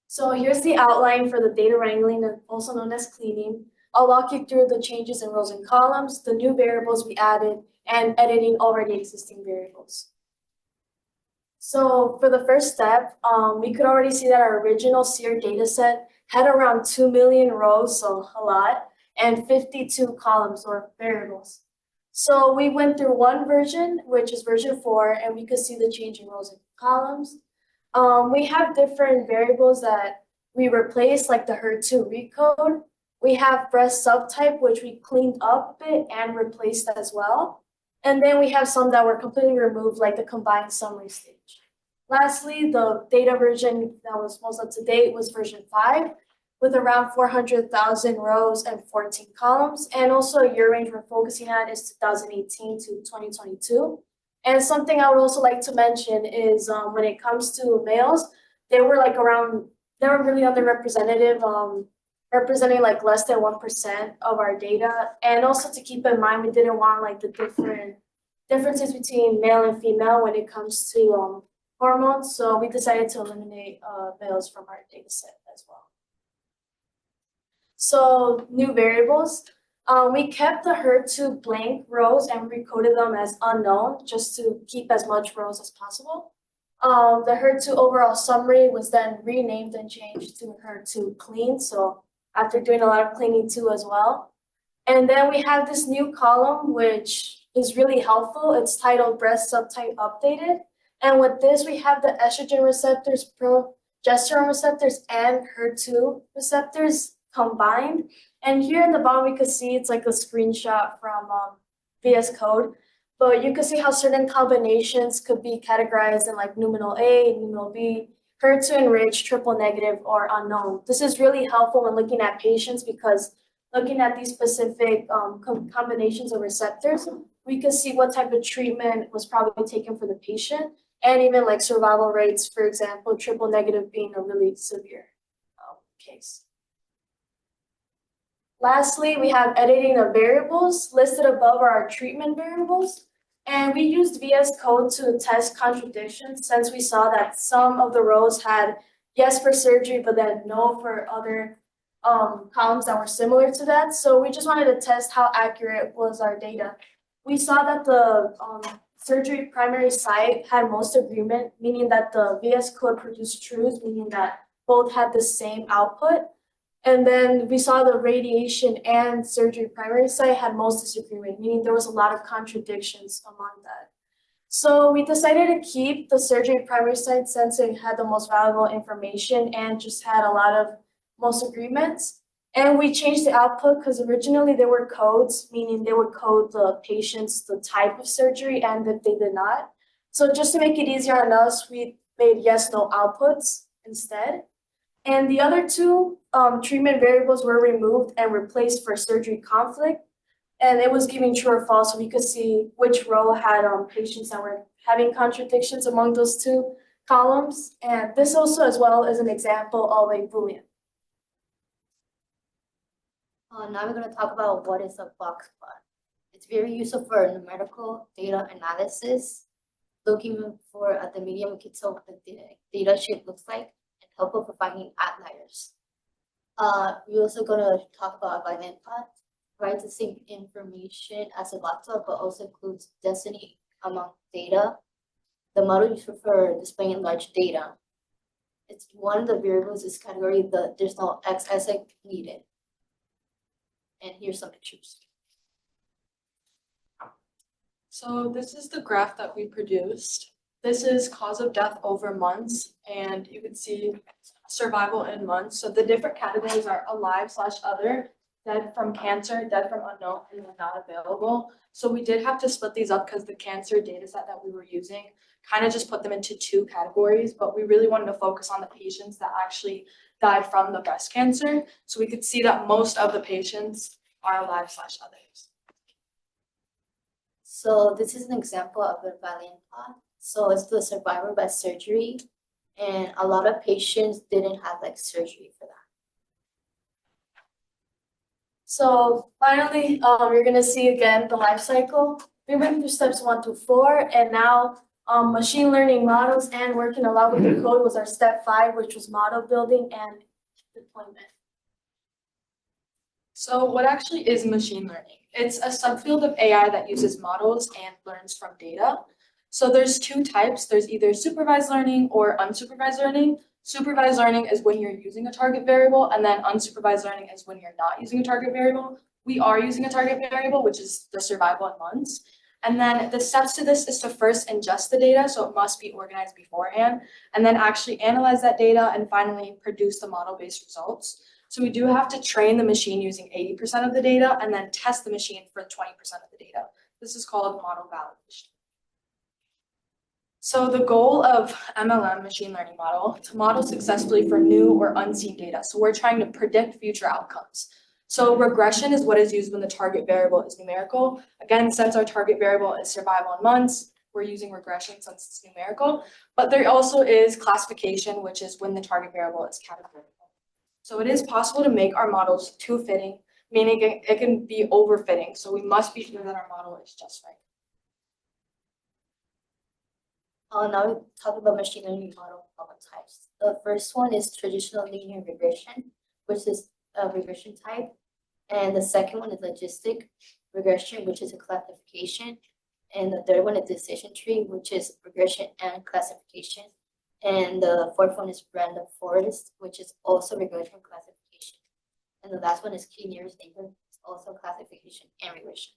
So here's the outline for the data wrangling, also known as cleaning. I'll walk you through the changes in rows and columns, the new variables we added, and editing already existing variables. So for the first step, we could already see that our original SEER dataset had around 2 million rows, so a lot, and 52 columns or variables. So we went through one version, which is version 4, and we could see the change in rows and columns. We have different variables that we replaced, like the HER2 recode. We have breast subtype, which we cleaned up a bit and replaced as well. And then we have some that were completely removed, like the combined summary stage. Lastly, the data version that was most up to date was version 5, with around 400,000 rows and 14 columns. And also a year range we're focusing on is 2018 to 2022. And something I would also like to mention is when it comes to males, they were really underrepresented, representing like less than 1% of our data. And also to keep in mind, we didn't want like the differences between male and female when it comes to hormones. So we decided to eliminate males from our data set as well. So new variables, we kept the HER2 blank rows and recoded them as unknown just to keep as much rows as possible. The HER2 overall summary was then renamed and changed to HER2 clean. So after doing a lot of cleaning too as well. And then we have this new column, which is really helpful. It's titled breast subtype updated. And with this, we have the estrogen receptors, progesterone receptors, and HER2 receptors combined. And here in the bottom, we could see it's like a screenshot from VS Code. But you can see how certain combinations could be categorized in like numeral A, numeral B, HER2 enriched, triple negative, or unknown. This is really helpful when looking at patients because looking at these specific combinations of receptors, we can see what type of treatment was probably taken for the patient, and even like survival rates, for example, triple negative being a really severe case. Lastly, we have editing of variables. Listed above are our treatment variables. And we used VS Code to test contradictions since we saw that some of the rows had yes for surgery, but then no for other columns that were similar to that. So we just wanted to test how accurate was our data. We saw that the surgery primary site had most agreement, meaning that the VS Code produced truths, meaning that both had the same output. And then we saw the radiation and surgery primary site had most disagreement, meaning there was a lot of contradictions among that. So we decided to keep the surgery primary site since it had the most valuable information and just had a lot of most agreements. And we changed the output because originally there were codes, meaning they would code the patients the type of surgery and if they did not. So just to make it easier on us, we made yes, no outputs instead. And the other two treatment variables were removed and replaced for surgery conflict. And it was giving true or false, so we could see which row had patients that were having contradictions among those two columns. And this also as well is an example of a Boolean. Now we're going to talk about what is a box plot. It's very useful for numerical data analysis, looking for at the median we can tell what the data shape looks like, and helpful for finding outliers. We're also going to talk about a Gaussian plot, provides the same information as a box plot, but also includes density among data. The model used for displaying large data. It's one of the variables is category there's no XSX needed. And here's some pictures. So this is the graph that we produced. this is cause of death over months, and you can see survival in months. So the different categories are alive/other, dead from cancer, dead from unknown, and then not available. So we did have to split these up because the cancer data set that we were using kind of just put them into two categories, but we really wanted to focus on the patients that actually died from the breast cancer. So we could see that most of the patients are alive/others. So this is an example of a valiant plot. So it's the survivor by surgery, and a lot of patients didn't have like surgery for that. So finally, you're gonna see again the life cycle. We went through steps 1 to 4, and now machine learning models and working a lot with the code was our step 5, which was model building and deployment. So what actually is machine learning? It's a subfield of AI that uses models and learns from data. So there's two types. There's either supervised learning or unsupervised learning. Supervised learning is when you're using a target variable, and then unsupervised learning is when you're not using a target variable. We are using a target variable, which is the survival in months. And then the steps to this is to first ingest the data, so it must be organized beforehand, and then actually analyze that data and finally produce the model-based results. So we do have to train the machine using 80% of the data and then test the machine for 20% of the data. This is called model validation. So the goal of MLM, machine learning model, to model successfully for new or unseen data. So we're trying to predict future outcomes. So regression is what is used when the target variable is numerical. Again, since our target variable is survival in months, we're using regression since it's numerical. But there also is classification, which is when the target variable is categorical. So it is possible to make our models too fitting, meaning it can be overfitting. So we must be sure that our model is just right. Now we talk about machine learning model problem types. The first one is traditional linear regression, which is a regression type. And the second one is logistic regression, which is a classification. And the third one is decision tree, which is regression and classification. And the fourth one is random forest, which is also regression classification. And the last one is key nearest neighbor, it's also classification and regression.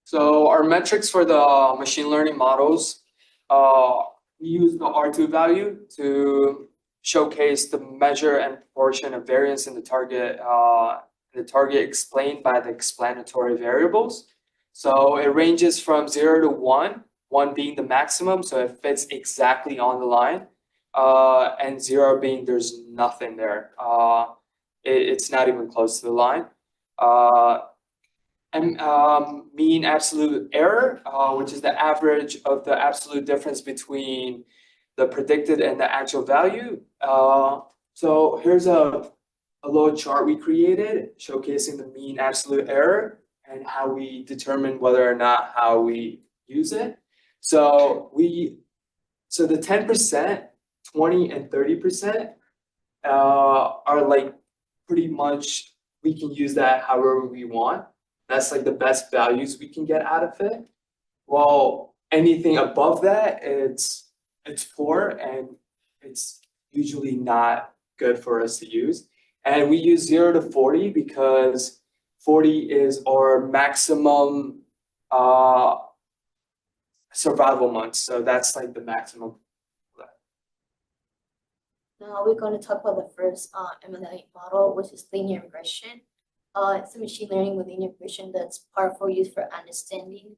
So our metrics for the machine learning models, we use the R2 value to showcase the measure and proportion of variance in the target explained by the explanatory variables. So it ranges from 0 to 1, 1 being the maximum, so it fits exactly on the line, and 0 being there's nothing there. It's not even close to the line. And mean absolute error, which is the average of the absolute difference between the predicted and the actual value. So here's a little chart we created showcasing the mean absolute error and how we determine whether or not how we use it. So the 10%, 20, and 30% are like pretty much, we can use that however we want. That's like the best values we can get out of it. Well, anything above that, it's poor and it's usually not good for us to use. And we use 0 to 40 because 40 is our maximum survival months. So that's like the maximum. Now we're going to talk about the first MLA model, which is linear regression. It's a machine learning with linear regression that's powerful used for understanding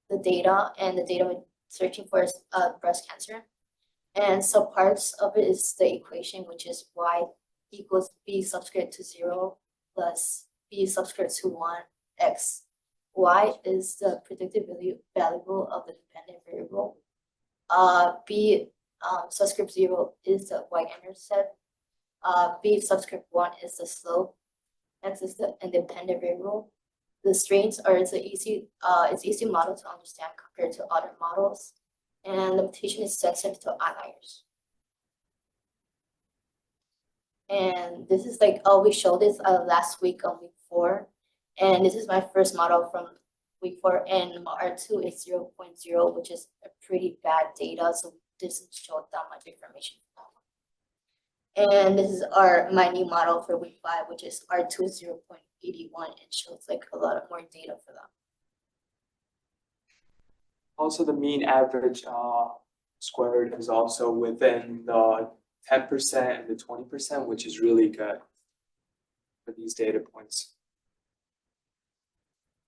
the data, and the data we're searching for is breast cancer. And so parts of it is the equation, which is y equals b subscript to 0 plus b subscript to 1 x. Y is the predicted variable of the dependent variable. B subscript 0 is the y-intercept. B subscript 1 is the slope. X is the independent variable. The strains are it's easy model to understand compared to other models, and the mutation is sensitive to outliers. And this is like we showed this last week on week 4, and this is my first model from week 4, and my R2 is 0.0, which is a pretty bad data, so this doesn't show that much information. And this is my new model for week 5, which is R2 0.81. It shows like a lot of more data for them. Also, the mean average squared is also within the 10% and the 20%, which is really good for these data points.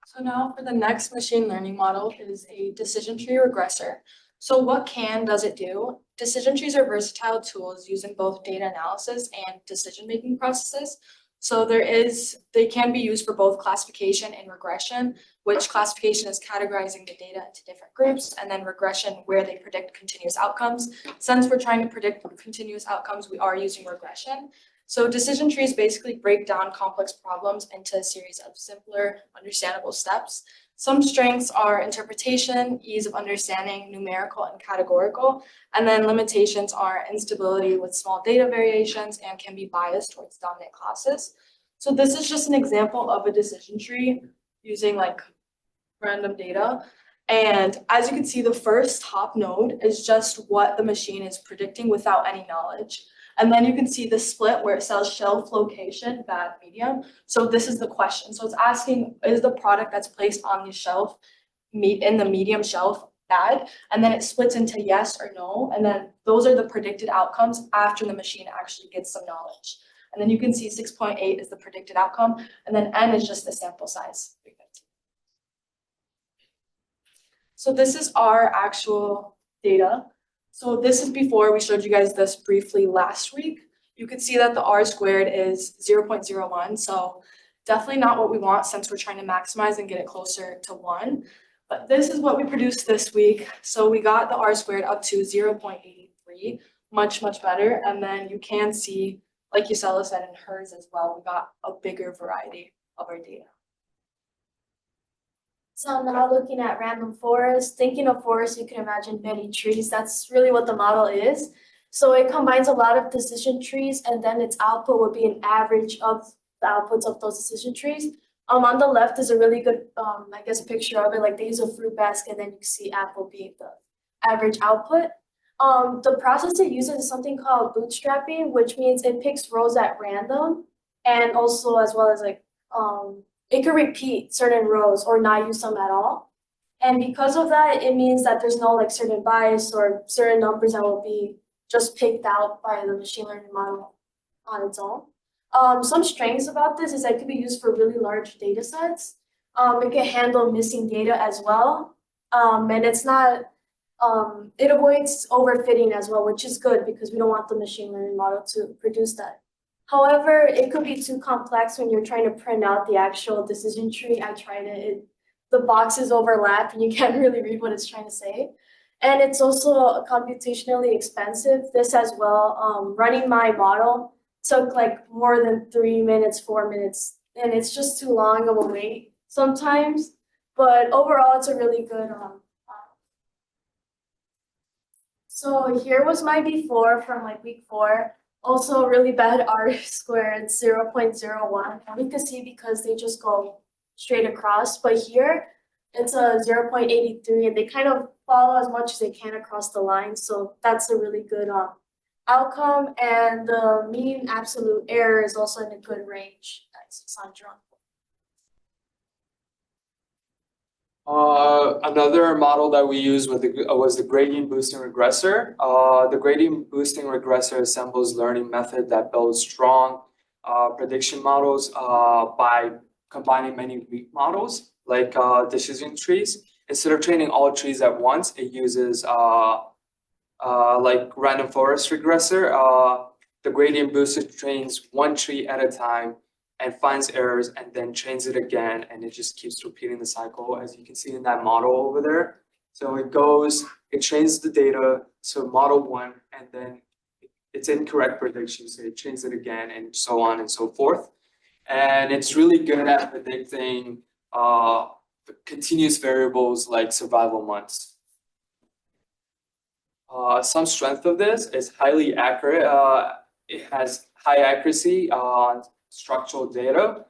So now for the next machine learning model is a decision tree regressor. So what does it do? Decision trees are versatile tools using both data analysis and decision-making processes. So they can be used for both classification and regression, which classification is categorizing the data into different groups, and then regression where they predict continuous outcomes. Since we're trying to predict continuous outcomes, we are using regression. So decision trees basically break down complex problems into a series of simpler, understandable steps. Some strengths are interpretation, ease of understanding, numerical and categorical, and then limitations are instability with small data variations and can be biased towards dominant classes. So this is just an example of a decision tree using like random data. And as you can see, the first top node is just what the machine is predicting without any knowledge. And then you can see the split where it says shelf location, bad, medium. So this is the question. So it's asking, is the product that's placed on the shelf in the medium shelf bad? And then it splits into yes or no. And then those are the predicted outcomes after the machine actually gets some knowledge. And then you can see 6.8 is the predicted outcome. And then N is just the sample size. So this is our actual data. So this is before we showed you guys this briefly last week. You can see that the R squared is 0.01. So definitely not what we want since we're trying to maximize and get it closer to 1. But this is what we produced this week. So we got the R squared up to 0.83, much, much better. And then you can see, like Yusela said in hers as well, we got a bigger variety of our data. So now looking at random forest, thinking of forest, you can imagine many trees. That's really what the model is. So it combines a lot of decision trees, and then its output would be an average of the outputs of those decision trees. On the left is a really good, I guess, picture of it. Like they use a fruit basket, and then you can see apple being the average output. The process it uses is something called bootstrapping, which means it picks rows at random, and also as well as like it can repeat certain rows or not use some at all. And because of that, it means that there's no like certain bias or certain numbers that will be just picked out by the machine learning model on its own. Some strengths about this is that it can be used for really large data sets. It can handle missing data as well. And it's not, it avoids overfitting as well, which is good because we don't want the machine learning model to produce that. However, it could be too complex when you're trying to print out the actual decision tree. I tried it, the boxes overlap and you can't really read what it's trying to say. And it's also computationally expensive. This as well, running my model took like more than 3 minutes, 4 minutes, and it's just too long of a wait sometimes. But overall, it's a really good So here was my before from like week 4. Also really bad R squared, 0.01. We can see because they just go straight across, but here it's a 0.83 and they kind of follow as much as they can across the line. So that's a really good outcome. And the mean absolute error is also in a good range. That's Sandra. Another model that we used was the gradient boosting regressor. The gradient boosting regressor assembles learning method that builds strong prediction models by combining many weak models like decision trees. Instead of training all trees at once, it uses like random forest regressor. The gradient booster trains one tree at a time and finds errors and then trains it again, and it just keeps repeating the cycle as you can see in that model over there. So it trains the data, so model 1, and then it's incorrect prediction, so it trains it again and so on and so forth. And it's really good at predicting continuous variables like survival months. Some strength of this is highly accurate. It has high accuracy on structural data,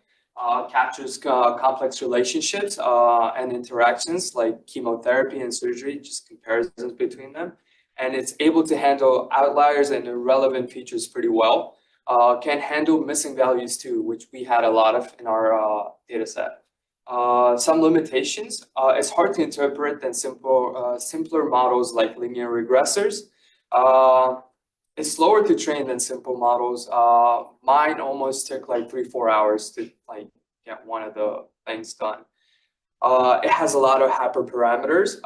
captures complex relationships and interactions like chemotherapy and surgery, just comparisons between them. And it's able to handle outliers and irrelevant features pretty well. Can handle missing values too, which we had a lot of in our data set. some limitations. It's hard to interpret than simpler models like linear regressors. It's slower to train than simple models. Mine almost took like 3-4 hours to like get one of the things done. It has a lot of hyperparameters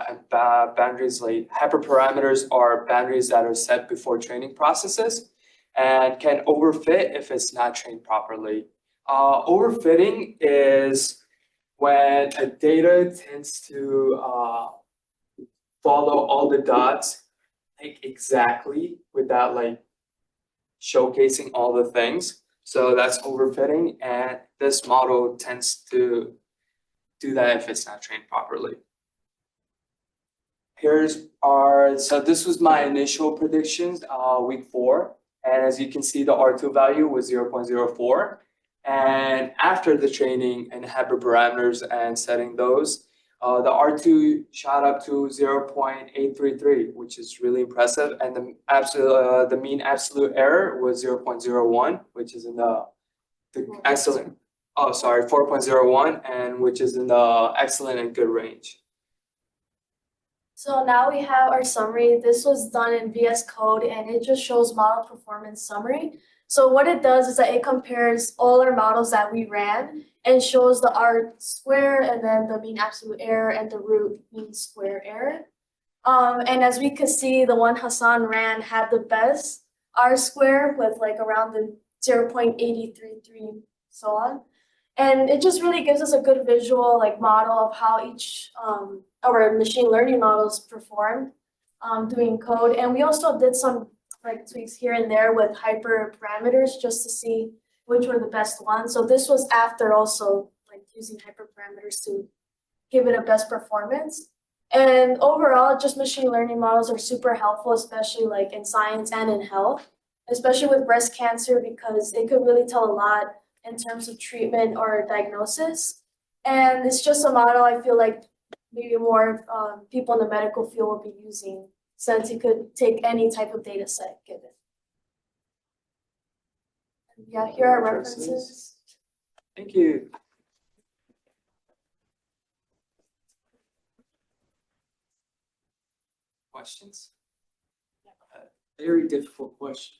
and boundaries. Like hyperparameters are boundaries that are set before training processes and can overfit if it's not trained properly. Overfitting is when a data tends to follow all the dots like exactly without like showcasing all the things. So that's overfitting, and this model tends to do that if it's not trained properly. So this was my initial predictions, week 4. And as you can see, the R2 value was 0.04. And after the training and hyperparameters and setting those, the R2 shot up to 0.833, which is really impressive. And the mean absolute error was 0.01, which is in the excellent. 4.01, and which is in the excellent and good range. So now we have our summary. This was done in VS Code, and it just shows model performance summary. So what it does is that it compares all our models that we ran and shows the R square and then the mean absolute error and the root mean square error. And as we could see, the one Hassan ran had the best R square with like around the 0.833, so on. And it just really gives us a good visual like model of how each our machine learning models performed doing code. And we also did some like tweaks here and there with hyperparameters just to see which were the best ones. So this was after also like using hyperparameters to give it a best performance. And overall, just machine learning models are super helpful, especially like in science and in health, especially with breast cancer, because it could really tell a lot in terms of treatment or diagnosis. And it's just a model I feel like maybe more people in the medical field will be using, since it could take any type of data set given. Yeah, here are references. Thank you. Questions? Very difficult question.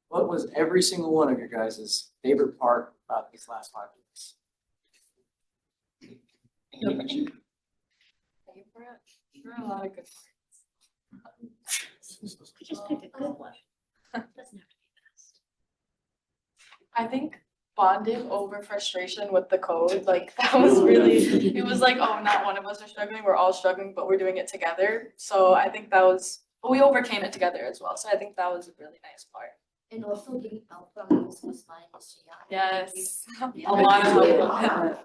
What was every single one of your guys' favorite part about these last 5 weeks? Favorite? There are a lot of good Just pick a good one. Doesn't have to be best. I think bonding over frustration with the code, like that was really, it was like, oh, not one of us are struggling, we're all struggling, but we're doing it together. So I think that was, but we overcame it together as well. So I think that was a really nice part. And also getting help from Mrs. Yes. Yeah. A lot of help.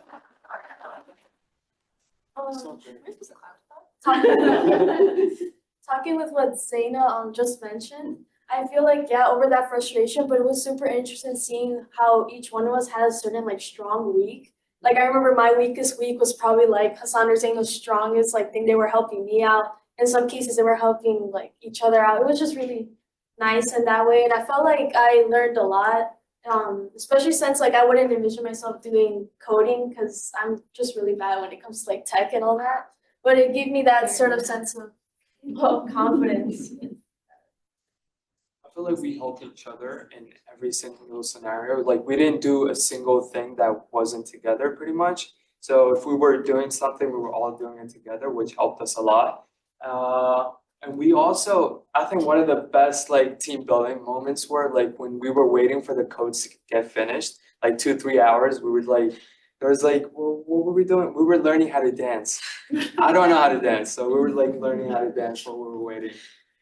Talking with what Zaina just mentioned, I feel like, yeah, over that frustration, but it was super interesting seeing how each one of us had a certain like strong week. Like I remember my weakest week was probably like Hassan or Zaina's strongest like thing. They were helping me out. In some cases they were helping like each other out. It was just really nice in that way. And I felt like I learned a lot, especially since like I wouldn't envision myself doing coding because I'm just really bad when it comes to like tech and all that. But it gave me that sort of sense of confidence. I feel like we helped each other in every single scenario. Like we didn't do a single thing that wasn't together pretty much. So if we were doing something, we were all doing it together, which helped us a lot. And we also, I think one of the best like team building moments were like when we were waiting for the codes to get finished, like 2-3 hours, we would like, there was like, well, what were we doing? We were learning how to dance. I don't know how to dance, so we were like learning how to dance while we were waiting.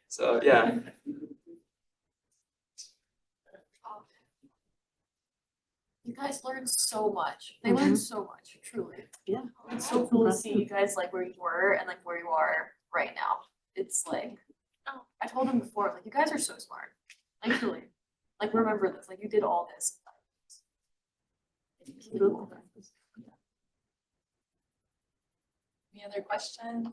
So yeah. You guys learned so much. They learned so much, truly. Yeah. It's so cool to see you guys like where you were and like where you are right now. It's like, oh, I told them before, like you guys are so smart. Like truly. Like remember this, like you did all this. Any other questions?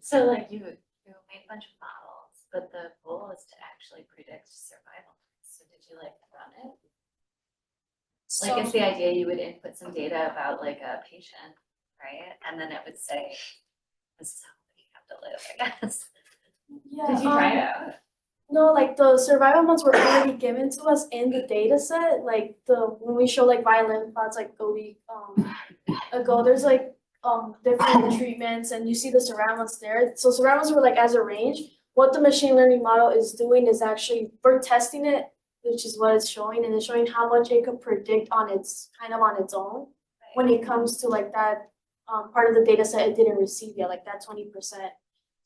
So like you made a bunch of models, but the goal is to actually predict survival. So did you like run it? Like, it's the idea you would input some data about like a patient, right? And then it would say, this is how you have to live, I guess. Yeah. Did you try it out? No, like the survival months were already given to us in the data set. Like when we show like violin plots like a week ago, there's like different treatments and you see the surroundings there. So surroundings were like as a range. What the machine learning model is doing is actually we're testing it, which is what it's showing, and it's showing how much it could predict on its own when it comes to like that part of the data set it didn't receive yet, like that 20%.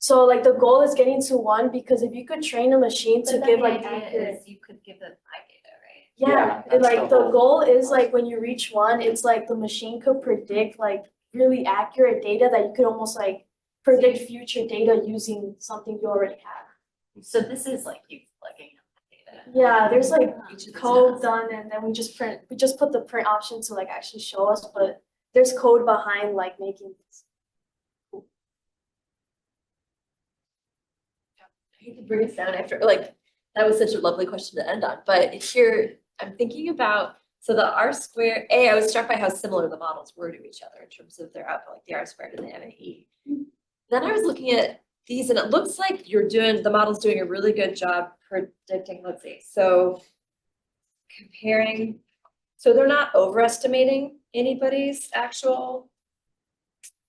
So like the goal is getting to 1 because if you could train a machine to give like accurate. You could give them my data, right? Yeah, that's like the the whole- goal is like when you reach 1, it's like the machine could predict like really accurate data that you could almost like predict future data using something you already have. So this is like you plugging in the data. Yeah, there's like Each of these code nodes. done and then we just put the print option to like actually show us, but there's code behind like making this. I hate to bring us down after, like, that was such a lovely question to end on, but here, I'm thinking about, so the R squared, I was struck by how similar the models were to each other in terms of their output, like the R squared and the MAE. Then I was looking at these and it looks like the model's doing a really good job predicting, let's see, so comparing, so they're not overestimating anybody's actual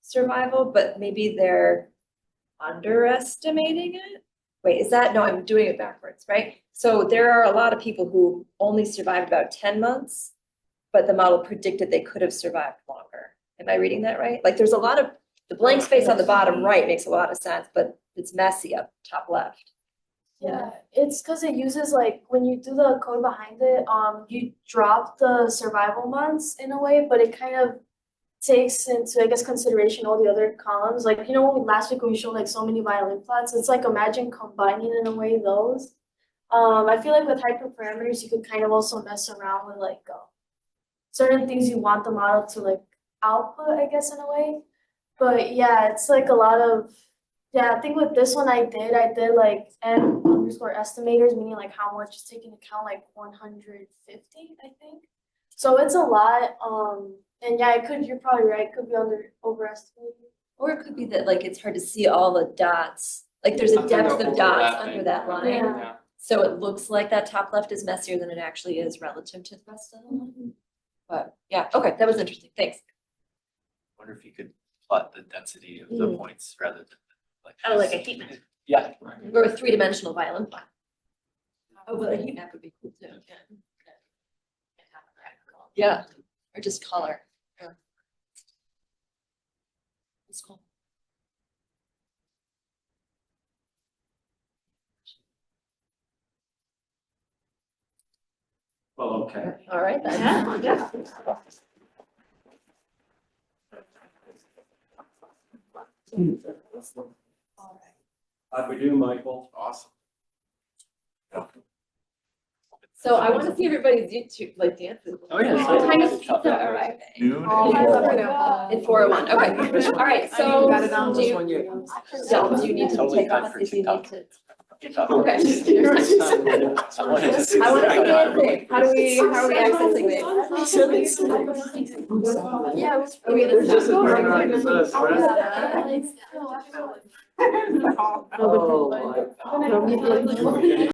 survival, but maybe they're underestimating it. Wait, is that, no, I'm doing it backwards, right? So there are a lot of people who only survived about 10 months, but the model predicted they could have survived longer. Am I reading that right? Like there's a lot of, the blank space on the bottom right makes a lot of sense, but it's messy up top left. Yeah, it's because it uses like when you do the code behind it, you drop the survival months in a way, but it kind of takes into, I guess, consideration all the other columns. Like, you know, last week when we showed like so many violin plots, it's like imagine combining in a way those. I feel like with hyperparameters, you could kind of also mess around with like certain things you want the model to like output, I guess, in a way. But yeah, it's like a lot of, yeah, I think with this one I did like n_estimators, meaning like how much is taken into account, like 150, I think. So it's a lot. And yeah, you're probably right, it could be overestimated. Or it could be that like it's hard to see all the dots. Like there's a Under the depth of dots overlapping. under that line. Yeah. So it looks like that top left is messier than it actually is relative to the rest of them. But yeah, okay, that was interesting, thanks. Wonder if you could plot the density of the points rather than like. Oh, like a heat map. Yeah. Or a 3-dimensional violin plot. Oh, but a heat map would be cool too. Yeah, or just color. Yeah. That's cool. Well, okay. All right then. Yeah. How'd we do, Michael? Awesome. So I want to see everybody's YouTube like dances. Oh, yeah. What time is pizza arriving? Noon. In 4:01, okay. All right, so got it on do this you, one yet. do you need to Totally take fine off for if you need TikTok. to? TikTok. Okay. I wanted to see. I want to see dancing. How are we accessing this? Yeah. Okay, There's just a let's turnaround that says, Oh, oh, my God.